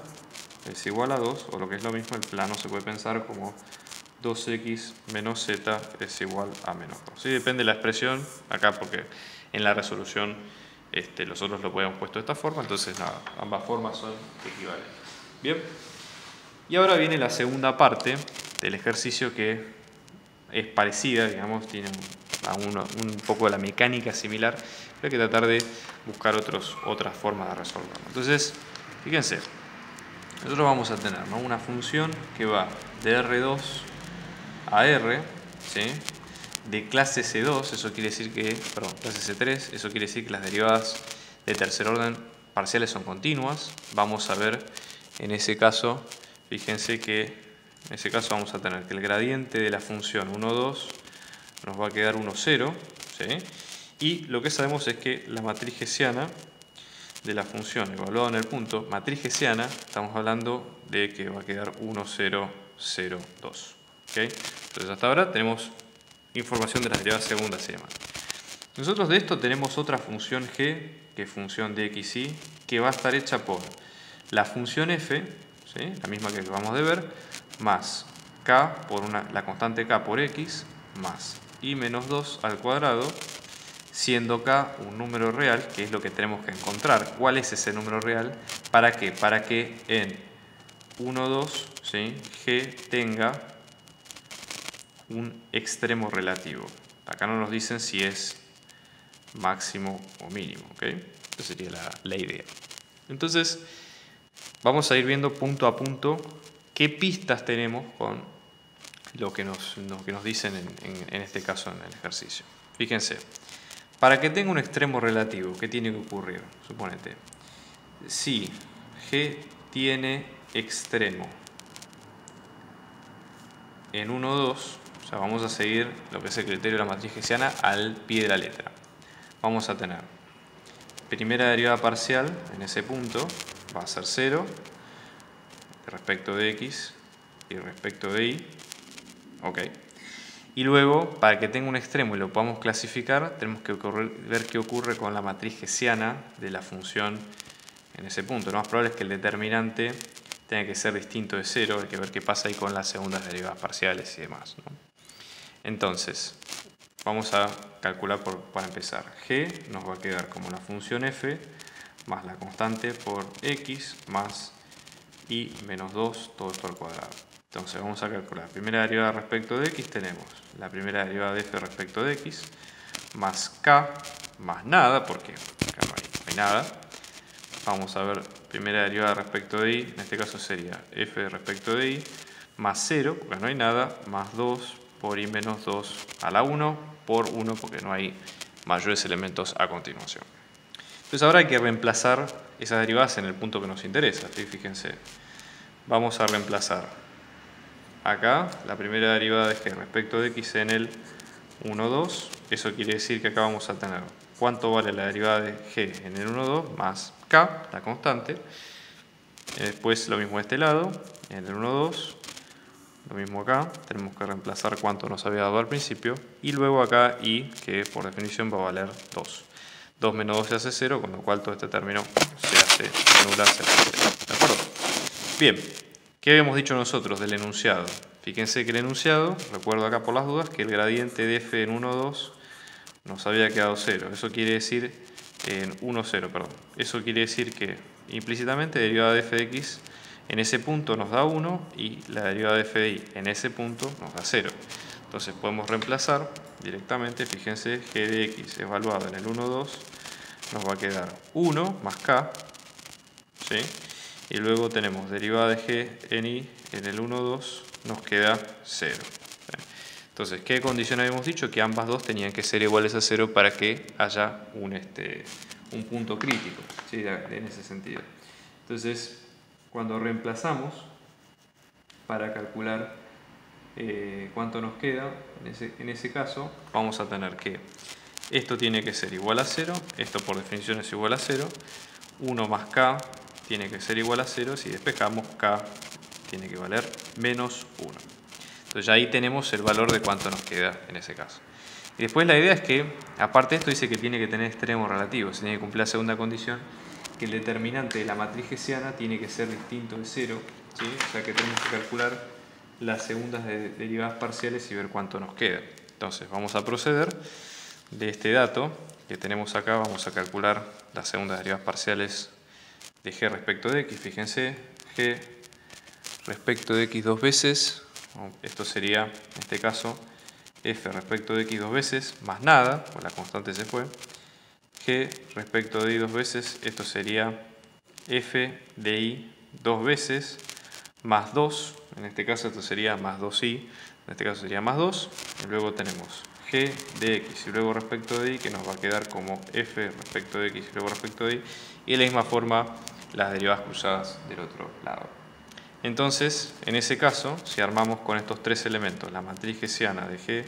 es igual a 2, o lo que es lo mismo, el plano se puede pensar como 2x menos z es igual a menos 2. ¿Sí? Depende de la expresión acá porque en la resolución nosotros lo podemos puesto de esta forma, entonces nada, ambas formas son equivalentes. Bien, y ahora viene la segunda parte del ejercicio que es parecida, digamos, tiene un poco de la mecánica similar, pero hay que tratar de buscar otras formas de resolverlo. Entonces, fíjense, nosotros vamos a tener, ¿no?, una función que va de R2 a R, ¿sí?, de clase C2, eso quiere decir que, perdón, clase C3, eso quiere decir que las derivadas de tercer orden parciales son continuas. Vamos a ver en ese caso, fíjense que en ese caso vamos a tener que el gradiente de la función 1, 2 nos va a quedar 1, 0, ¿sí? Y lo que sabemos es que la matriz hessiana de la función evaluada en el punto, matriz hessiana, estamos hablando de que va a quedar 1, 0, 0, 2. ¿Okay? Entonces hasta ahora tenemos información de las derivadas segundas y demás. Nosotros de esto tenemos otra función g, que es función de x, y, que va a estar hecha por la función f, ¿sí?, la misma que acabamos de ver, más k por la constante k por x, más y menos 2 al cuadrado, siendo k un número real, que es lo que tenemos que encontrar. ¿Cuál es ese número real? ¿Para qué? Para que en 1, 2, ¿sí?, g tenga un extremo relativo. Acá no nos dicen si es máximo o mínimo, ¿ok? Esa sería la idea. Entonces, vamos a ir viendo punto a punto qué pistas tenemos con lo que nos dicen en este caso en el ejercicio. Fíjense, para que tenga un extremo relativo, ¿qué tiene que ocurrir? Suponete, si g tiene extremo en 1, 2, o sea, vamos a seguir lo que es el criterio de la matriz hessiana al pie de la letra. Vamos a tener primera derivada parcial en ese punto, va a ser 0 respecto de x y respecto de y. Ok. Y luego, para que tenga un extremo y lo podamos clasificar, tenemos que ver qué ocurre con la matriz hessiana de la función en ese punto. Lo más probable es que el determinante tenga que ser distinto de 0, hay que ver qué pasa ahí con las segundas derivadas parciales y demás, ¿no? Entonces, vamos a calcular para empezar. G nos va a quedar como la función f más la constante por x más y menos 2, todo esto al cuadrado. Entonces vamos a calcular. Primera derivada respecto de x tenemos la primera derivada de f respecto de x más k más nada, porque acá no hay nada. Vamos a ver primera derivada respecto de y, en este caso sería f respecto de y más 0, porque no hay nada, más 2 por y menos 2 a la 1 por 1, porque no hay mayores elementos a continuación. Entonces ahora hay que reemplazar esas derivadas en el punto que nos interesa. ¿Sí? Fíjense, vamos a reemplazar acá la primera derivada de g respecto de x en el 1, 2. Eso quiere decir que acá vamos a tener cuánto vale la derivada de g en el 1, 2 más k, la constante. Después lo mismo de este lado, en el 1, 2. Lo mismo acá, tenemos que reemplazar cuánto nos había dado al principio. Y luego acá y, que por definición va a valer 2. 2 menos 2 se hace 0, con lo cual todo este término se hace anular, se hace 0. ¿De acuerdo? Bien, ¿qué habíamos dicho nosotros del enunciado? Fíjense que el enunciado, recuerdo acá por las dudas, que el gradiente de f en 1, 2 nos había quedado 0. Eso quiere decir, en 1, 0, perdón. Eso quiere decir que implícitamente derivada de f de x en ese punto nos da 1 y la derivada de f de y en ese punto nos da 0. Entonces podemos reemplazar directamente, fíjense, g de x evaluado en el 1, 2 nos va a quedar 1 más k, ¿sí? Y luego tenemos derivada de g en y en el 1, 2 nos queda 0. ¿Sí? Entonces, ¿qué condición habíamos dicho? Que ambas dos tenían que ser iguales a 0 para que haya un punto crítico, ¿sí? En ese sentido. Entonces, cuando reemplazamos para calcular cuánto nos queda, en ese caso vamos a tener que esto tiene que ser igual a 0, esto por definición es igual a 0, 1 más k tiene que ser igual a 0, si despejamos k tiene que valer menos 1. Entonces ya ahí tenemos el valor de cuánto nos queda en ese caso. Y después la idea es que, aparte de esto, dice que tiene que tener extremos relativos, se tiene que cumplir la segunda condición, que el determinante de la matriz hessiana tiene que ser distinto de 0, ¿sí? O sea que tenemos que calcular las segundas derivadas parciales y ver cuánto nos queda. Entonces vamos a proceder de este dato que tenemos acá, vamos a calcular las segundas derivadas parciales de g respecto de x. Fíjense, g respecto de x dos veces, esto sería en este caso f respecto de x dos veces más nada, pues la constante se fue. G respecto de y dos veces, esto sería f de y dos veces más 2, en este caso esto sería más 2i, en este caso sería más 2, y luego tenemos g de x y luego respecto de y, que nos va a quedar como f respecto de x y luego respecto de y de la misma forma las derivadas cruzadas del otro lado. Entonces, en ese caso, si armamos con estos tres elementos, la matriz hessiana de g,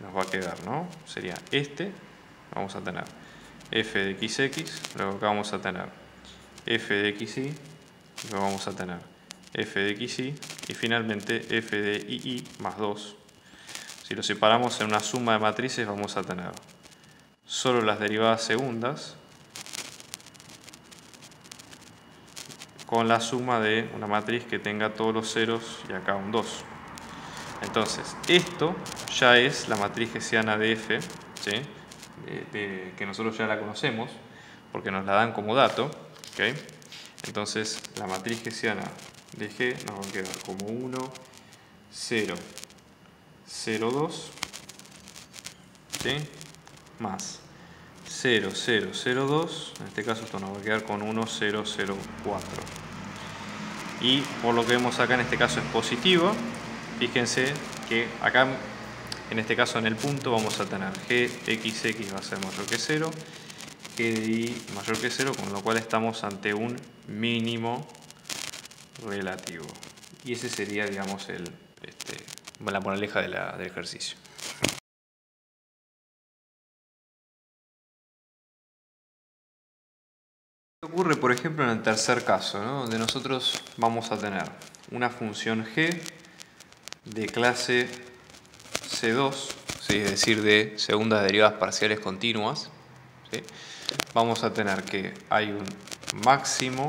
nos va a quedar, ¿no? Sería vamos a tener f de xx, luego acá vamos a tener f de xy, luego vamos a tener f de xy y finalmente f de ii más 2. Si lo separamos en una suma de matrices vamos a tener solo las derivadas segundas con la suma de una matriz que tenga todos los ceros y acá un 2. Entonces, esto ya es la matriz hessiana de f, ¿sí? Que nosotros ya la conocemos porque nos la dan como dato, ¿okay? Entonces, la matriz hessiana de g nos va a quedar como 1, 0, 0, 2, ¿sí? Más 0, 0, 0, 2, en este caso esto nos va a quedar con 1, 0, 0, 4. Y por lo que vemos acá en este caso es positivo. Fíjense que acá en este caso en el punto vamos a tener gxx va a ser mayor que 0, g de y mayor que 0, con lo cual estamos ante un mínimo relativo. Y ese sería, digamos, la moraleja del ejercicio. Ocurre, por ejemplo, en el tercer caso, ¿no? Donde nosotros vamos a tener una función g de clase C2, ¿sí? Es decir, de segundas derivadas parciales continuas, ¿sí? Vamos a tener que hay un máximo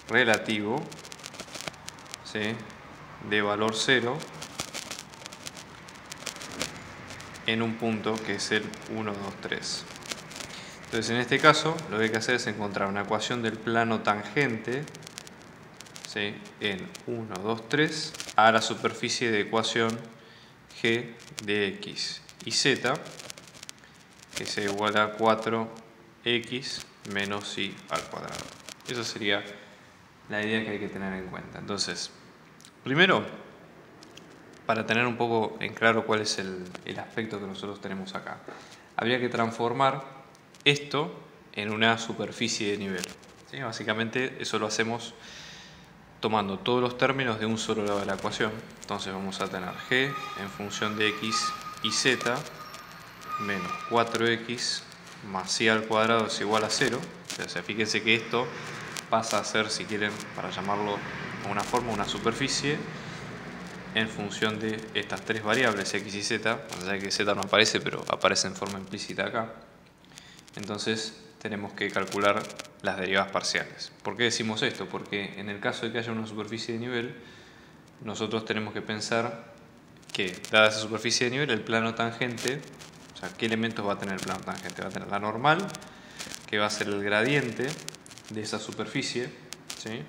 relativo, ¿sí? De valor 0 en un punto que es el 1, 2, 3. Entonces, en este caso, lo que hay que hacer es encontrar una ecuación del plano tangente, ¿sí? En 1, 2, 3 a la superficie de ecuación g de x y z, que se iguala a 4x menos y al cuadrado. Esa sería la idea que hay que tener en cuenta. Entonces, primero, para tener un poco en claro cuál es el aspecto que nosotros tenemos acá, habría que transformar esto en una superficie de nivel, ¿sí? Básicamente eso lo hacemos tomando todos los términos de un solo lado de la ecuación. Entonces vamos a tener g en función de x y z menos 4x más y al cuadrado es igual a 0. O sea, fíjense que esto pasa a ser, si quieren, para llamarlo de una forma, una superficie en función de estas tres variables, x y z. O sea que z no aparece, pero aparece en forma implícita acá. Entonces tenemos que calcular las derivadas parciales. ¿Por qué decimos esto? Porque en el caso de que haya una superficie de nivel, nosotros tenemos que pensar que, dada esa superficie de nivel, el plano tangente, o sea, ¿qué elementos va a tener el plano tangente? Va a tener la normal, que va a ser el gradiente de esa superficie, ¿sí?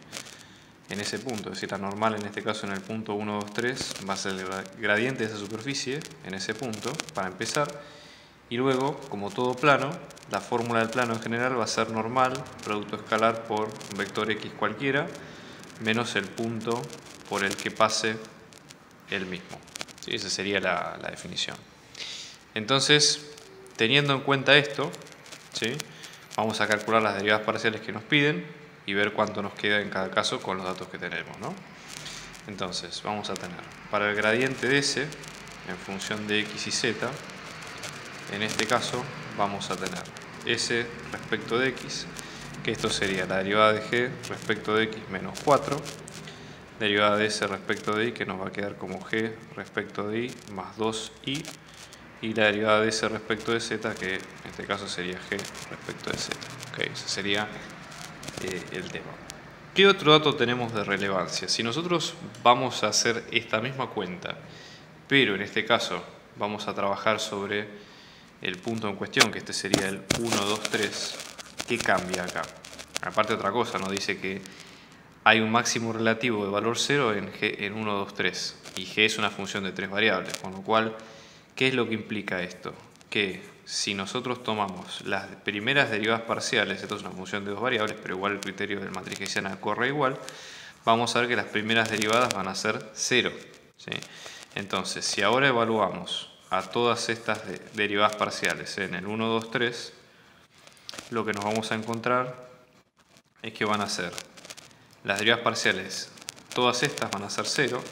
En ese punto, es decir, la normal en este caso en el punto 1, 2, 3 va a ser el gradiente de esa superficie en ese punto, para empezar. Y luego, como todo plano, la fórmula del plano en general va a ser normal, producto escalar por un vector x cualquiera, menos el punto por el que pase el mismo. ¿Sí? Esa sería la definición. Entonces, teniendo en cuenta esto, ¿sí? Vamos a calcular las derivadas parciales que nos piden y ver cuánto nos queda en cada caso con los datos que tenemos, ¿no? Entonces, vamos a tener para el gradiente de S en función de x y z, en este caso vamos a tener S respecto de x, que esto sería la derivada de g respecto de x menos 4, derivada de S respecto de y, que nos va a quedar como g respecto de y más 2i, y la derivada de S respecto de z, que en este caso sería g respecto de z. Okay, ese sería el tema. ¿Qué otro dato tenemos de relevancia? Si nosotros vamos a hacer esta misma cuenta, pero en este caso vamos a trabajar sobre el punto en cuestión, que este sería el 1, 2, 3, ¿qué cambia acá? Aparte otra cosa, nos dice que hay un máximo relativo de valor 0 en, G, en 1, 2, 3, y G es una función de 3 variables, con lo cual, ¿qué es lo que implica esto? Que si nosotros tomamos las primeras derivadas parciales, esto es una función de 2 variables, pero igual el criterio del matriz hessiana corre igual, vamos a ver que las primeras derivadas van a ser 0. ¿Sí? Entonces, si ahora evaluamos a todas estas derivadas parciales en el 1, 2, 3, lo que nos vamos a encontrar es que van a ser las derivadas parciales, todas estas van a ser 0,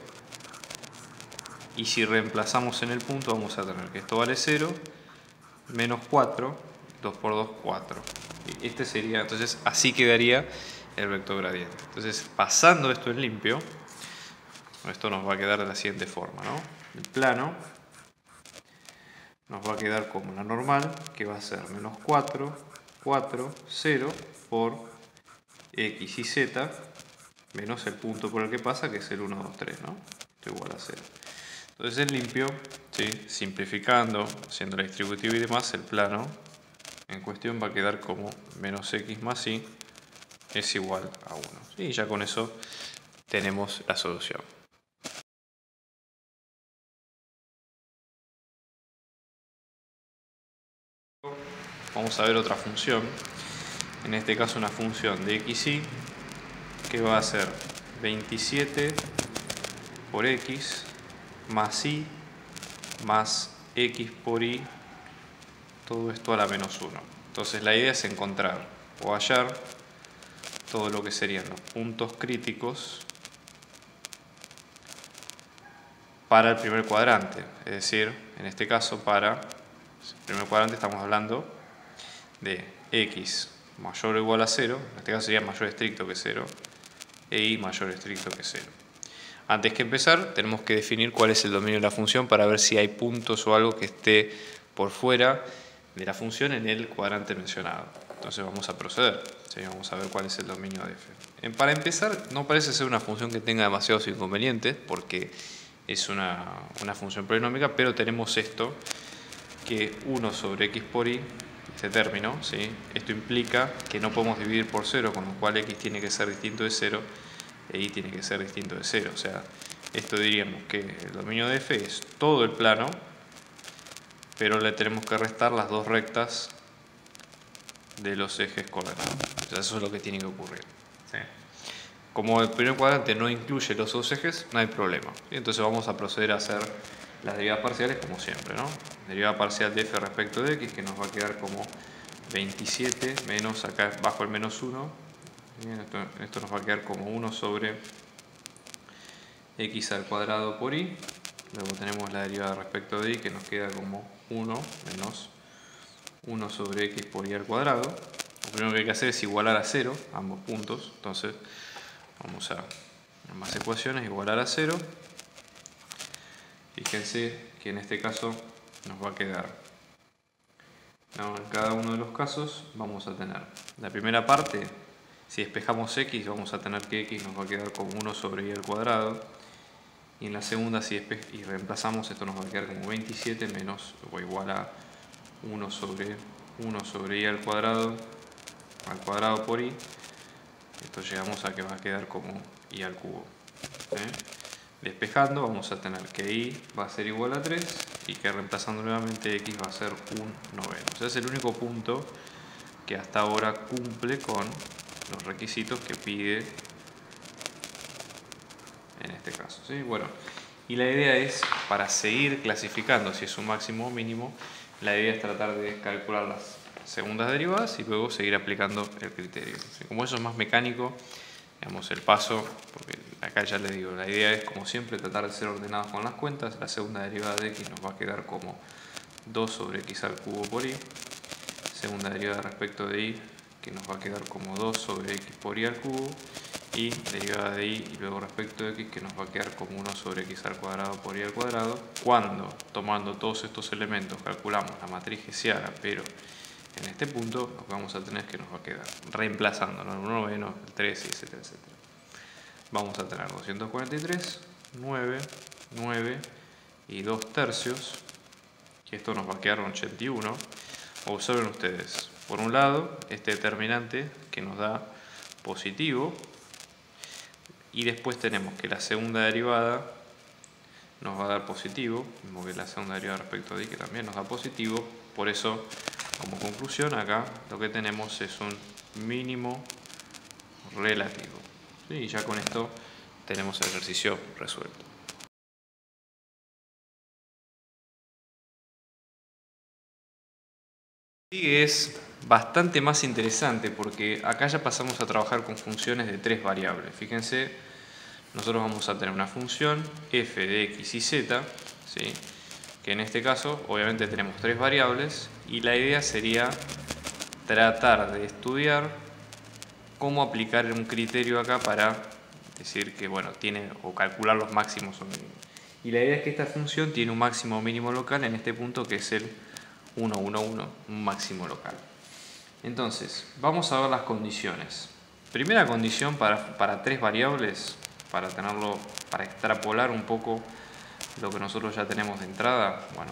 y si reemplazamos en el punto vamos a tener que esto vale 0, menos 4, 2 por 2, 4. Este sería, entonces así quedaría el vector gradiente. Entonces, pasando esto en limpio, esto nos va a quedar de la siguiente forma, ¿no? El plano nos va a quedar como la normal, que va a ser menos 4, 4, 0 por x y z, menos el punto por el que pasa, que es el 1, 2, 3, ¿no? Esto igual a 0. Entonces en limpio, ¿sí? Simplificando, haciendo la distributiva y demás, el plano en cuestión va a quedar como menos x más y es igual a 1. Y ya con eso tenemos la solución. Vamos a ver otra función, en este caso una función de xy, que va a ser 27 por x más y más x por y, todo esto a la menos 1. Entonces la idea es encontrar o hallar todo lo que serían los puntos críticos para el primer cuadrante. Es decir, en este caso para el primer cuadrante estamos hablando de x mayor o igual a 0, en este caso sería mayor estricto que 0, e y mayor estricto que 0. Antes que empezar, tenemos que definir cuál es el dominio de la función para ver si hay puntos o algo que esté por fuera de la función en el cuadrante mencionado. Entonces vamos a proceder. ¿Sí? Vamos a ver cuál es el dominio de f. Para empezar, no parece ser una función que tenga demasiados inconvenientes, porque es una función polinómica, pero tenemos esto, que 1 sobre x por y, este término, ¿sí? Esto implica que no podemos dividir por 0, con lo cual x tiene que ser distinto de 0, e y tiene que ser distinto de 0. O sea, esto diríamos que el dominio de f es todo el plano, pero le tenemos que restar las dos rectas de los ejes coordenados. O sea, eso es lo que tiene que ocurrir. ¿Sí? Como el primer cuadrante no incluye los dos ejes, no hay problema. ¿Sí? Entonces vamos a proceder a hacer las derivadas parciales como siempre, ¿no? Derivada parcial de f respecto de x, que nos va a quedar como 27 menos, acá bajo el menos 1, esto nos va a quedar como 1 sobre x al cuadrado por y. Luego tenemos la derivada respecto de y, que nos queda como 1 menos 1 sobre x por y al cuadrado. Lo primero que hay que hacer es igualar a 0 ambos puntos. Entonces vamos a ambas ecuaciones, igualar a 0. Fíjense que en este caso nos va a quedar, ¿no? En cada uno de los casos vamos a tener la primera parte. Si despejamos x, vamos a tener que x nos va a quedar como 1 sobre y al cuadrado. Y en la segunda, si reemplazamos, esto nos va a quedar como 27 menos o igual a 1 sobre y al cuadrado por y. Esto llegamos a que va a quedar como y al cubo. Despejando, vamos a tener que y va a ser igual a 3 y que reemplazando nuevamente x va a ser 1/9. O sea, es el único punto que hasta ahora cumple con los requisitos que pide en este caso, ¿sí? Bueno, y la idea es, para seguir clasificando si es un máximo o mínimo, la idea es tratar de calcular las segundas derivadas y luego seguir aplicando el criterio. ¿Sí? Como eso es más mecánico, digamos, el paso, porque acá ya les digo, la idea es como siempre tratar de ser ordenados con las cuentas. La segunda derivada de x nos va a quedar como 2 sobre x al cubo por y. Segunda derivada respecto de y, que nos va a quedar como 2 sobre x por y al cubo, y derivada de y y luego respecto de x, que nos va a quedar como 1 sobre x al cuadrado por y al cuadrado. Cuando, tomando todos estos elementos, calculamos la matriz hessiana, pero en este punto lo que vamos a tener es que nos va a quedar reemplazando, ¿no? El 1 noveno, el 3, etcétera, etcétera. Vamos a tener 243, 9, 9 y 2 tercios, que esto nos va a quedar un 81. Observen ustedes, por un lado, este determinante que nos da positivo, y después tenemos que la segunda derivada nos va a dar positivo, mismo que la segunda derivada respecto de y que también nos da positivo. Por eso, como conclusión, acá lo que tenemos es un mínimo relativo. ¿Sí? Y ya con esto tenemos el ejercicio resuelto. Sigue es bastante más interesante porque acá ya pasamos a trabajar con funciones de 3 variables. Fíjense, nosotros vamos a tener una función f de x y z, ¿sí? Que en este caso obviamente tenemos 3 variables y la idea sería tratar de estudiar cómo aplicar un criterio acá para decir que bueno, tiene o calcular los máximos o mínimos. Y la idea es que esta función tiene un máximo o mínimo local en este punto que es el 1, 1, 1, un máximo local. Entonces, vamos a ver las condiciones. Primera condición para 3 variables, para tenerlo, para extrapolar un poco lo que nosotros ya tenemos de entrada. Bueno,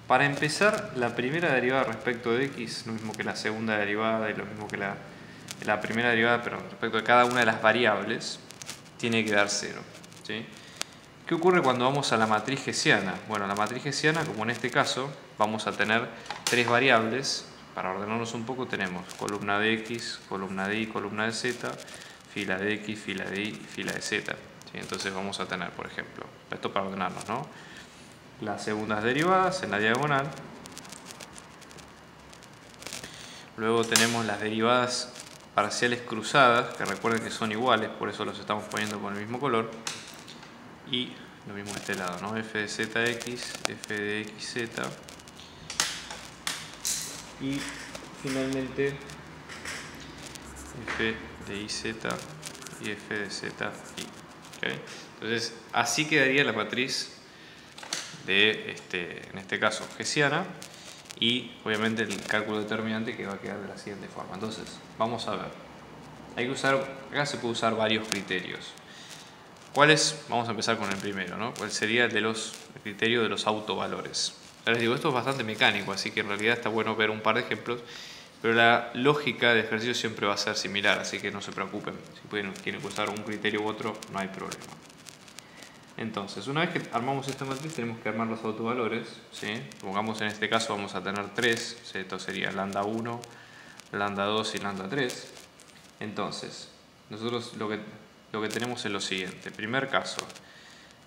para empezar, la primera derivada respecto de x, lo mismo que la segunda derivada y lo mismo que la primera derivada, pero respecto de cada una de las variables, tiene que dar 0. ¿Sí? ¿Qué ocurre cuando vamos a la matriz hessiana? Bueno, la matriz hessiana, como en este caso, vamos a tener 3 variables. Para ordenarnos un poco tenemos columna de x, columna de y, columna de z, fila de x, fila de y, fila de z. ¿Sí? Entonces vamos a tener, por ejemplo, esto para ordenarnos, ¿no? Las segundas derivadas en la diagonal. Luego tenemos las derivadas parciales cruzadas, que recuerden que son iguales, por eso los estamos poniendo con el mismo color. Y lo mismo de este lado, ¿no? F de zx, f de xz. Y finalmente f de iz y f de zi. ¿Okay? Entonces, así quedaría la matriz de, en este caso, hessiana. Y obviamente el cálculo determinante que va a quedar de la siguiente forma. Entonces, vamos a ver. Hay que usar, acá se puede usar varios criterios. ¿Cuáles? Vamos a empezar con el primero, ¿no? ¿Cuál sería el criterio de los autovalores? Ya les digo, esto es bastante mecánico, así que en realidad está bueno ver un par de ejemplos, pero la lógica del ejercicio siempre va a ser similar, así que no se preocupen. Si quieren usar un criterio u otro, no hay problema. Entonces, una vez que armamos esta matriz, tenemos que armar los autovalores, ¿sí? Pongamos en este caso vamos a tener 3, ¿sí? Esto sería lambda 1, lambda 2 y lambda 3. Entonces, nosotros lo que tenemos es lo siguiente. Primer caso,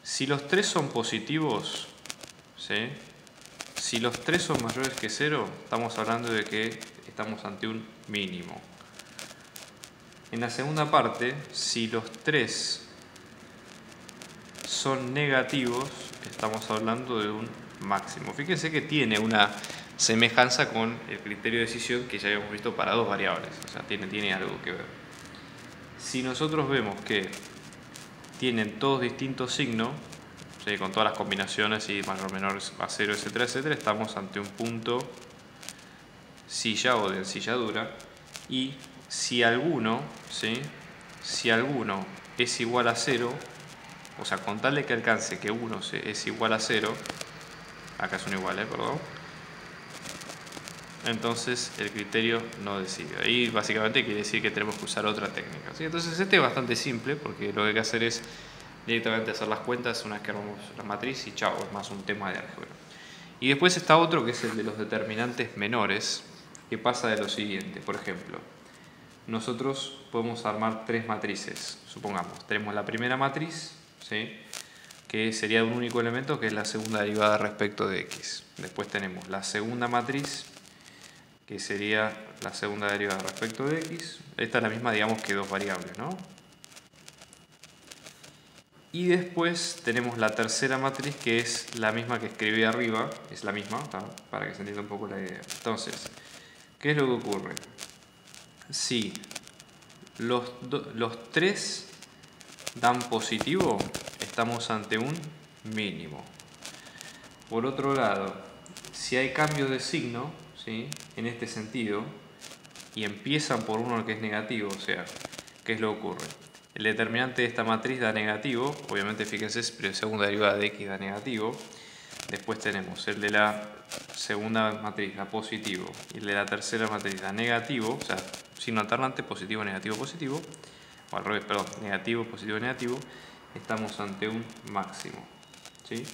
si los 3 son positivos, ¿sí? Si los 3 son mayores que 0, estamos hablando de que estamos ante un mínimo. En la segunda parte, si los 3 son negativos, estamos hablando de un máximo. Fíjense que tiene una semejanza con el criterio de decisión que ya habíamos visto para 2 variables, o sea, tiene algo que ver. Si nosotros vemos que tienen todos distintos signos, ¿sí? Con todas las combinaciones y mayor o menor a 0, etcétera, etcétera, estamos ante un punto silla o de ensilladura. Y si alguno, ¿sí? Si alguno es igual a 0, o sea, con tal de que alcance que 1 es igual a 0, acá son iguales, perdón, entonces el criterio no decide. Ahí básicamente quiere decir que tenemos que usar otra técnica, ¿sí? Entonces este es bastante simple porque lo que hay que hacer es directamente hacer las cuentas una vez que armamos la matriz y chao, es más un tema de álgebra. Y después está otro que es el de los determinantes menores, que pasa de lo siguiente. Por ejemplo, nosotros podemos armar 3 matrices. Supongamos, tenemos la primera matriz, ¿sí? Que sería un único elemento, que es la segunda derivada respecto de x. Después tenemos la segunda matriz, que sería la segunda derivada respecto de x. Esta es la misma, digamos, que 2 variables, ¿no? Y después tenemos la tercera matriz, que es la misma que escribí arriba, es la misma, ¿tá? Para que se entienda un poco la idea. Entonces, ¿qué es lo que ocurre? Si los 3 dan positivo, estamos ante un mínimo. Por otro lado, si hay cambio de signo, ¿sí? En este sentido, y empiezan por uno que es negativo, o sea, ¿qué es lo que ocurre? El determinante de esta matriz da negativo, obviamente fíjense, pero segunda derivada de x da negativo. Después tenemos el de la segunda matriz da positivo y el de la tercera matriz da negativo, o sea, signo alternante, positivo, negativo, positivo, o al revés, perdón, negativo, positivo, negativo. Estamos ante un máximo, ¿sí?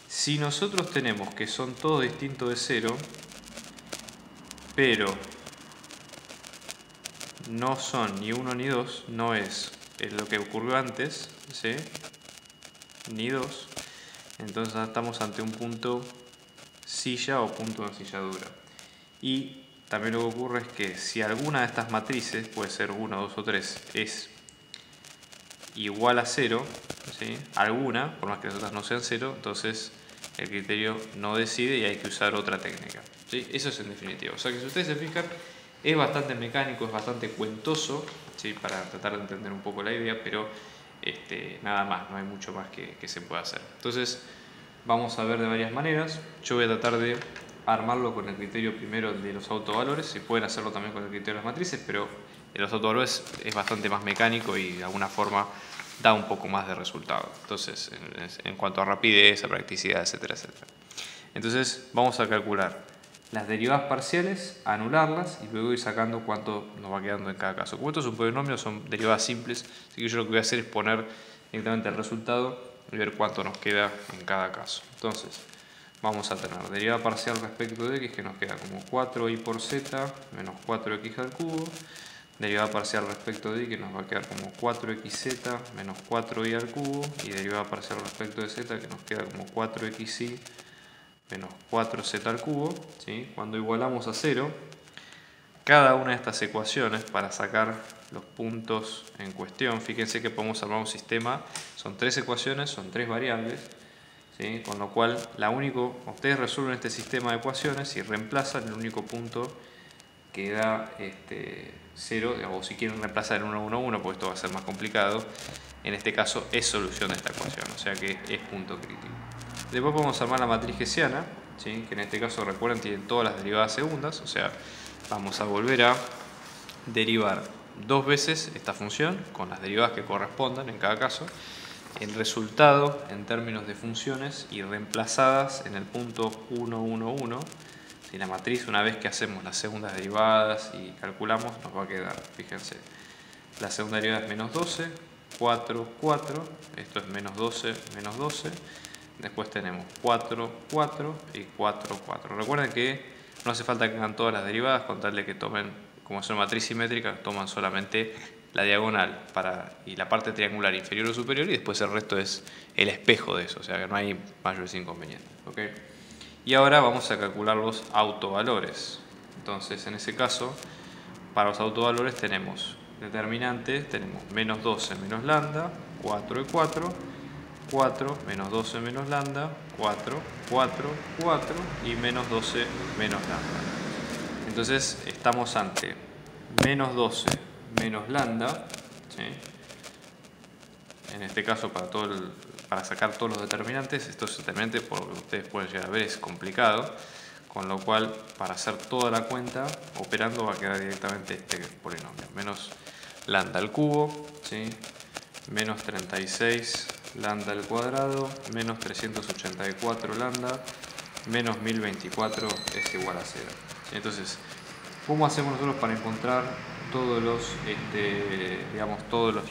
Si nosotros tenemos que son todos distintos de 0, pero no son ni 1 ni 2, no es lo que ocurrió antes, ¿sí? Ni 2, entonces estamos ante un punto silla o punto de ensilladura. Y también lo que ocurre es que si alguna de estas matrices, puede ser 1, 2 o 3, es igual a 0, ¿sí? Alguna, por más que las otras no sean 0, entonces el criterio no decide y hay que usar otra técnica, ¿sí? Eso es en definitiva. O sea que si ustedes se fijan, es bastante mecánico, es bastante cuentoso, ¿sí? Para tratar de entender un poco la idea, pero nada más, no hay mucho más que se pueda hacer. Entonces vamos a ver de varias maneras. Yo voy a tratar de armarlo con el criterio primero de los autovalores. Si pueden hacerlo también con el criterio de las matrices, pero en los autovalores es bastante más mecánico y de alguna forma da un poco más de resultado. Entonces, en cuanto a rapidez, a practicidad, etcétera, etcétera. Entonces, vamos a calcular las derivadas parciales, anularlas y luego ir sacando cuánto nos va quedando en cada caso. Como esto es un polinomio, son derivadas simples, así que yo lo que voy a hacer es poner directamente el resultado y ver cuánto nos queda en cada caso. Entonces, vamos a tener derivada parcial respecto de x que nos queda como 4y por z menos 4x al cubo. Derivada parcial respecto de y que nos va a quedar como 4xz menos 4y al cubo. Y derivada parcial respecto de z que nos queda como 4xy menos 4z al cubo, ¿sí? Cuando igualamos a 0, cada una de estas ecuaciones para sacar los puntos en cuestión, fíjense que podemos armar un sistema, son 3 ecuaciones, son 3 variables, ¿sí? Con lo cual ustedes resuelven este sistema de ecuaciones y reemplazan el único punto que da 0, o si quieren reemplazar el 1, 1, 1, porque esto va a ser más complicado, en este caso es solución de esta ecuación, o sea que es punto crítico. Después podemos armar la matriz hessiana, ¿sí? Que en este caso, recuerden, tienen todas las derivadas segundas, o sea, vamos a volver a derivar dos veces esta función con las derivadas que correspondan en cada caso. El resultado en términos de funciones y reemplazadas en el punto 1, 1, 1. Si la matriz, una vez que hacemos las segundas derivadas y calculamos, nos va a quedar, fíjense, la segunda derivada es menos 12, 4, 4, esto es menos 12, menos 12. Después tenemos 4, 4 y 4, 4. Recuerden que no hace falta que hagan todas las derivadas, con tal de que tomen, como es una matriz simétrica, toman solamente la diagonal y la parte triangular inferior o superior, y después el resto es el espejo de eso, o sea que no hay mayores inconvenientes, ¿okay? Y ahora vamos a calcular los autovalores. Entonces, en ese caso, para los autovalores tenemos determinantes, tenemos menos 12 menos lambda, 4 y 4, 4 menos 12 menos lambda, 4, 4, 4 y menos 12 menos lambda. Entonces estamos ante menos 12 menos lambda, ¿sí? En este caso para sacar todos los determinantes, esto es determinante, por lo que ustedes pueden llegar a ver, es complicado, con lo cual para hacer toda la cuenta operando va a quedar directamente este polinomio, menos lambda al cubo, ¿sí? Menos 36 lambda al cuadrado, menos 384 lambda, menos 1024 es igual a 0. Entonces, ¿cómo hacemos nosotros para encontrar todos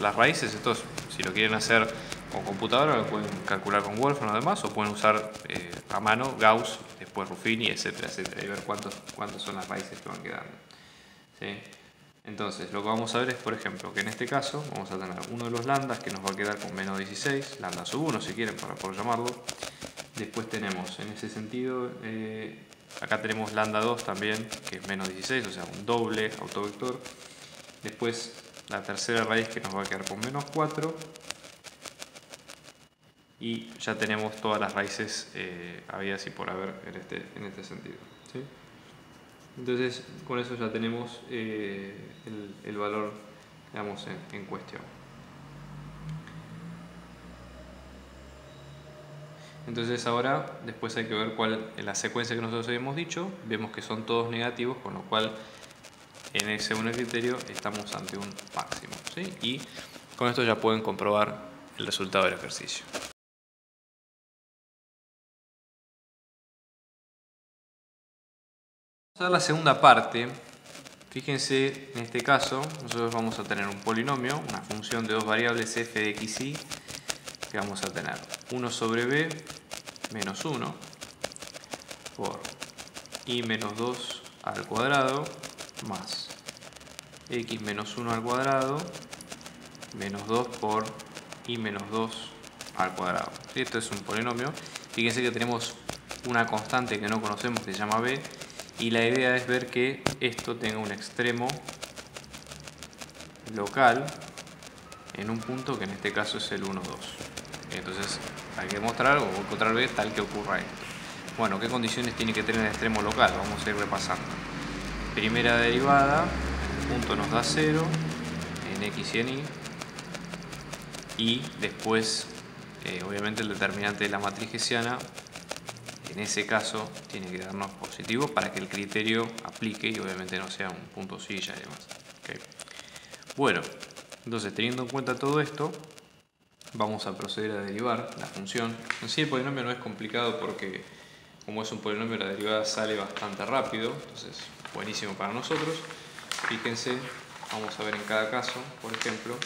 las raíces? Esto, si lo quieren hacer con computadora, lo pueden calcular con Wolfram además, o pueden usar a mano Gauss, después Ruffini, etcétera, etcétera, y ver cuántas son las raíces que van quedando, ¿sí? Entonces, lo que vamos a ver es, por ejemplo, que en este caso vamos a tener uno de los lambdas que nos va a quedar con menos 16, lambda sub 1 si quieren, por llamarlo. Después tenemos, en ese sentido, acá tenemos lambda 2 también, que es menos 16, o sea, un doble autovector. Después, la tercera raíz que nos va a quedar con menos 4. Y ya tenemos todas las raíces habidas y por haber en este sentido, ¿sí? Entonces, con eso ya tenemos el valor, digamos, en cuestión. Entonces ahora después hay que ver cuál es la secuencia que nosotros habíamos dicho. Vemos que son todos negativos, con lo cual en ese segundo criterio estamos ante un máximo, ¿sí? Y con esto ya pueden comprobar el resultado del ejercicio. Vamos a ver la segunda parte. Fíjense, en este caso nosotros vamos a tener un polinomio, una función de dos variables f de x y, que vamos a tener 1 sobre b menos 1 por y menos 2 al cuadrado más x menos 1 al cuadrado menos 2 por y menos 2 al cuadrado. ¿Sí? Esto es un polinomio. Fíjense que tenemos una constante que no conocemos que se llama b, y la idea es ver que esto tenga un extremo local en un punto que en este caso es el 1, 2. Entonces hay que demostrar o encontrar b tal que ocurra esto. Bueno, ¿qué condiciones tiene que tener el extremo local? Vamos a ir repasando. Primera derivada, el punto nos da 0 en x y en y después obviamente el determinante de la matriz hessiana en ese caso tiene que darnos positivo para que el criterio aplique y obviamente no sea un punto silla y demás. ¿Okay? Bueno, entonces teniendo en cuenta todo esto, vamos a proceder a derivar la función. En sí el polinomio no es complicado porque como es un polinomio la derivada sale bastante rápido, entonces buenísimo para nosotros. Fíjense, vamos a ver en cada caso, por ejemplo,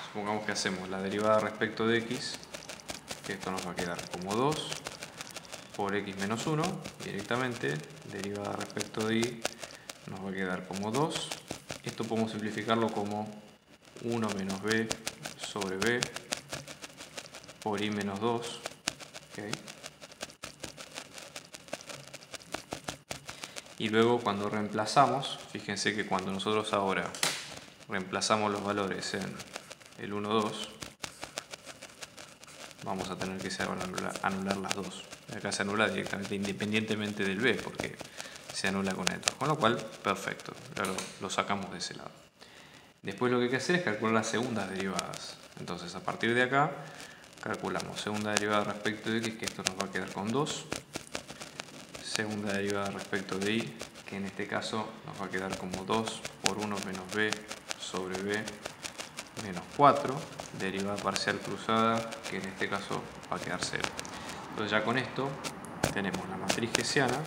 supongamos que hacemos la derivada respecto de x, que esto nos va a quedar como 2 por x menos 1, directamente, derivada respecto de y nos va a quedar como 2. Esto podemos simplificarlo como 1 menos b sobre b por y menos 2. ¿Okay? Y luego cuando reemplazamos, fíjense que cuando nosotros ahora reemplazamos los valores en el 1, 2, vamos a tener que anular las dos. Acá se anula directamente independientemente del b, porque se anula con esto. Con lo cual, perfecto, claro, lo sacamos de ese lado. Después lo que hay que hacer es calcular las segundas derivadas. Entonces a partir de acá calculamos segunda derivada respecto de x, que esto nos va a quedar con 2. Segunda derivada respecto de y, que en este caso nos va a quedar como 2 por 1 menos b sobre b menos 4. Derivada parcial cruzada, que en este caso va a quedar 0. Entonces ya con esto tenemos la matriz hessiana,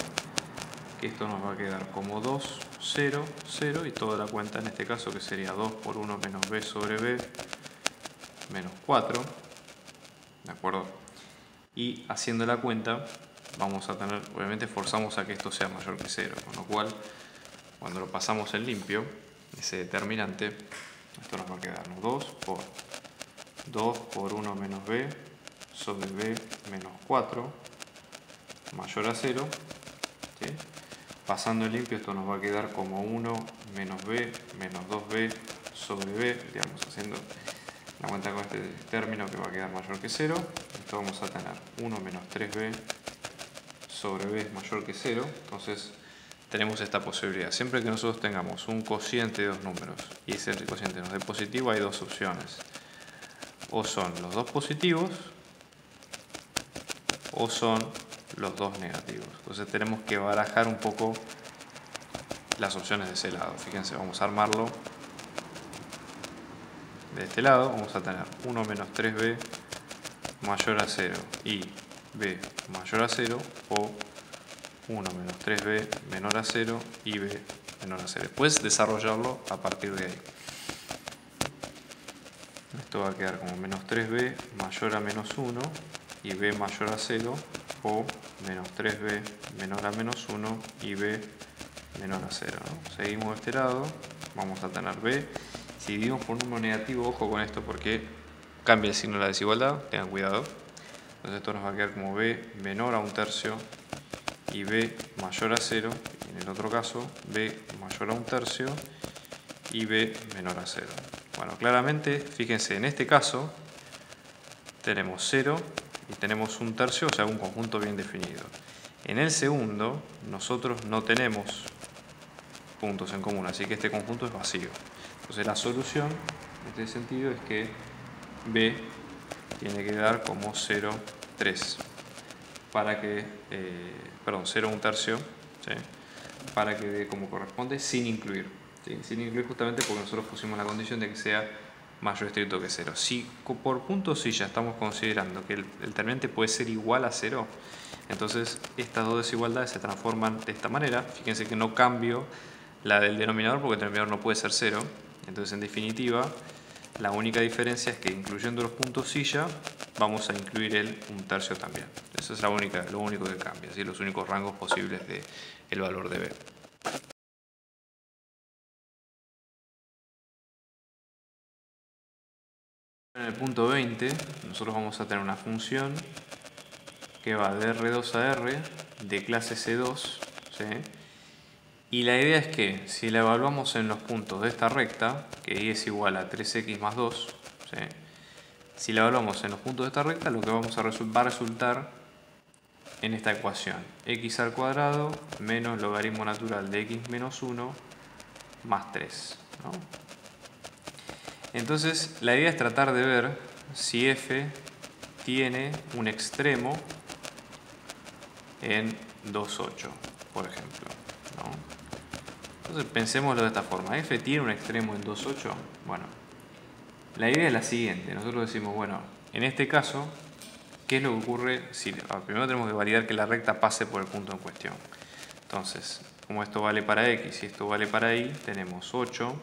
que esto nos va a quedar como 2, 0, 0, y toda la cuenta en este caso que sería 2 por 1 menos b sobre b menos 4. ¿De acuerdo? Y haciendo la cuenta vamos a tener, obviamente forzamos a que esto sea mayor que 0, con lo cual cuando lo pasamos en limpio, ese determinante, esto nos va a quedar 2 por 1 menos b sobre b menos 4 mayor a 0. ¿Sí? Pasando en limpio esto nos va a quedar como 1 menos b menos 2b sobre b, digamos, haciendo la cuenta con este término que va a quedar mayor que 0. Esto vamos a tener 1 menos 3b sobre b es mayor que 0. Entonces tenemos esta posibilidad. Siempre que nosotros tengamos un cociente de dos números y ese cociente nos dé positivo, hay dos opciones. O son los dos positivos o son los dos negativos. Entonces tenemos que barajar un poco las opciones de ese lado. Fíjense, vamos a armarlo de este lado. Vamos a tener 1 menos 3b mayor a 0 y b mayor a 0, o 1 menos 3b menor a 0 y b menor a 0. Después desarrollarlo a partir de ahí. Esto va a quedar como menos 3b mayor a menos 1 y b mayor a 0, o menos 3b menor a menos 1 y b menor a 0. ¿No? Seguimos de este lado, vamos a tener b. Si dividimos por un número negativo, ojo con esto porque cambia el signo de la desigualdad, tengan cuidado. Entonces esto nos va a quedar como b menor a 1/3 y b mayor a 0. En el otro caso, b mayor a 1/3 y b menor a 0. Bueno, claramente, fíjense, en este caso tenemos 0 y tenemos 1/3, o sea, un conjunto bien definido. En el segundo, nosotros no tenemos puntos en común, así que este conjunto es vacío. Entonces la solución, en este sentido, es que b tiene que dar como 0 3. Para que, perdón, 0 1/3, ¿sí? Para que dé como corresponde sin incluir. ¿Sí? Sin incluir justamente porque nosotros pusimos la condición de que sea mayor estricto que 0. Si por puntos sí ya estamos considerando que el determinante puede ser igual a 0, entonces estas dos desigualdades se transforman de esta manera. Fíjense que no cambio la del denominador porque el denominador no puede ser 0. Entonces en definitiva la única diferencia es que incluyendo los puntos silla vamos a incluir el 1/3 también. Eso es lo único que cambia, ¿sí? Los únicos rangos posibles del valor de b. En el punto 20 nosotros vamos a tener una función que va de R2 a R de clase C2, ¿sí? Y la idea es que si la evaluamos en los puntos de esta recta, que y es igual a 3x más 2, ¿sí? Si la evaluamos en los puntos de esta recta, lo que va a resultar en esta ecuación: x al cuadrado menos logaritmo natural de x menos 1 más 3, ¿no? Entonces la idea es tratar de ver si f tiene un extremo en 2,8, por ejemplo, ¿no? Entonces pensémoslo de esta forma: f tiene un extremo en 2,8. Bueno, la idea es la siguiente. Nosotros decimos, bueno, en este caso, ¿qué es lo que ocurre? Si, primero tenemos que validar que la recta pase por el punto en cuestión. Entonces, como esto vale para x y esto vale para y, tenemos 8,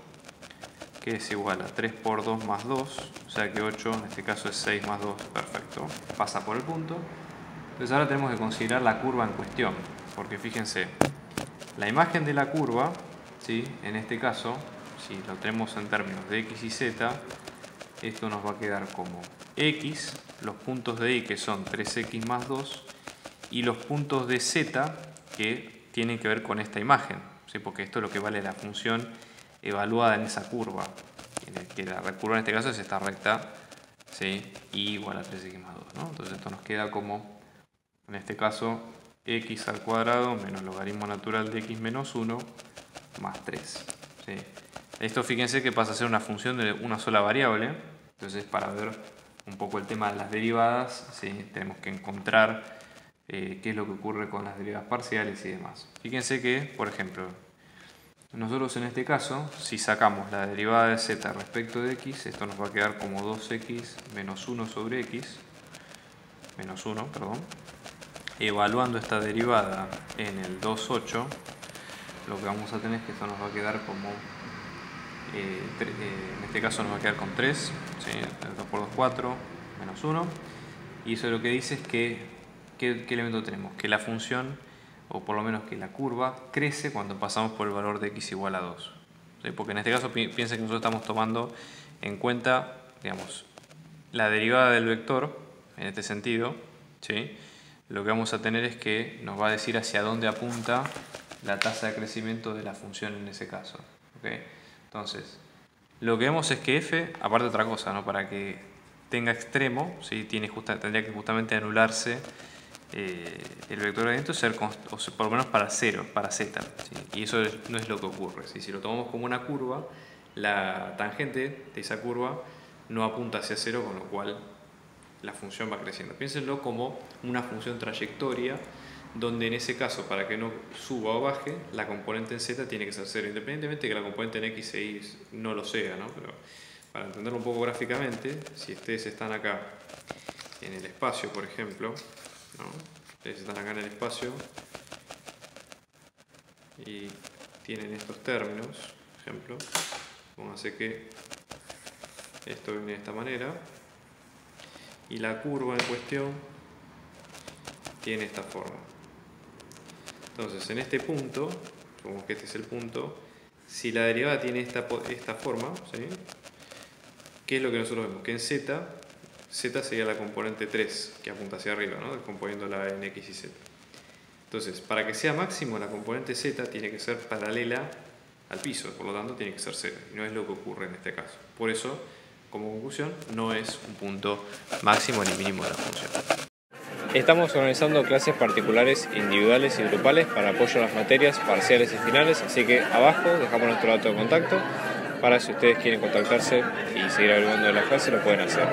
que es igual a 3 por 2 más 2, o sea que 8 en este caso es 6 más 2, perfecto, pasa por el punto. Entonces ahora tenemos que considerar la curva en cuestión, porque fíjense, la imagen de la curva, ¿sí? En este caso, si lo tenemos en términos de x y z, esto nos va a quedar como x, los puntos de y que son 3x más 2, y los puntos de z que tienen que ver con esta imagen, ¿sí? Porque esto es lo que vale la función evaluada en esa curva, que la curva en este caso es esta recta, ¿sí? Y igual a 3x más 2, ¿no? Entonces esto nos queda como, en este caso, x al cuadrado menos logaritmo natural de x menos 1 más 3, ¿sí? Esto fíjense que pasa a ser una función de una sola variable. Entonces, para ver un poco el tema de las derivadas, ¿sí? Tenemos que encontrar qué es lo que ocurre con las derivadas parciales y demás. Fíjense que, por ejemplo, nosotros en este caso, si sacamos la derivada de z respecto de x, esto nos va a quedar como 2x menos 1 sobre x, menos 1, perdón. Evaluando esta derivada en el 2,8, lo que vamos a tener es que esto nos va a quedar como, en este caso nos va a quedar con 3, ¿sí? 2 por 2, 4, menos 1. Y eso lo que dice es que, ¿qué elemento tenemos? Que la función, o por lo menos que la curva, crece cuando pasamos por el valor de x igual a 2. ¿Sí? Porque en este caso piensen que nosotros estamos tomando en cuenta, digamos, la derivada del vector, en este sentido, ¿sí? Lo que vamos a tener es que nos va a decir hacia dónde apunta la tasa de crecimiento de la función en ese caso, ¿okay? Entonces, lo que vemos es que f, aparte de otra cosa, ¿no? Para que tenga extremo, ¿sí? Tendría que justamente anularse el vector gradiente, o por lo menos para 0, para z, ¿sí? Y eso no es lo que ocurre, ¿sí? Si lo tomamos como una curva, la tangente de esa curva no apunta hacia 0, con lo cual la función va creciendo. Piénsenlo como una función trayectoria, donde en ese caso, para que no suba o baje, la componente en z tiene que ser 0, independientemente de que la componente en x e y no lo sea, ¿no? Pero para entenderlo un poco gráficamente, si ustedes están acá en el espacio, por ejemplo, ¿no? Ustedes están acá en el espacio y tienen estos términos, por ejemplo, pónganse que esto viene de esta manera, y la curva en cuestión tiene esta forma. Entonces, en este punto, supongamos que este es el punto, si la derivada tiene esta forma, ¿sí? ¿Qué es lo que nosotros vemos? Que en z sería la componente 3, que apunta hacia arriba, ¿no? Descomponiéndola en x y z. Entonces, para que sea máximo, la componente z tiene que ser paralela al piso, por lo tanto tiene que ser 0, y no es lo que ocurre en este caso. Por eso, como conclusión, no es un punto máximo ni mínimo de la función. Estamos organizando clases particulares, individuales y grupales para apoyo a las materias parciales y finales, así que abajo dejamos nuestro dato de contacto para si ustedes quieren contactarse y seguir hablando de la clase lo pueden hacer.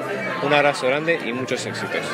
Un abrazo grande y muchos éxitos.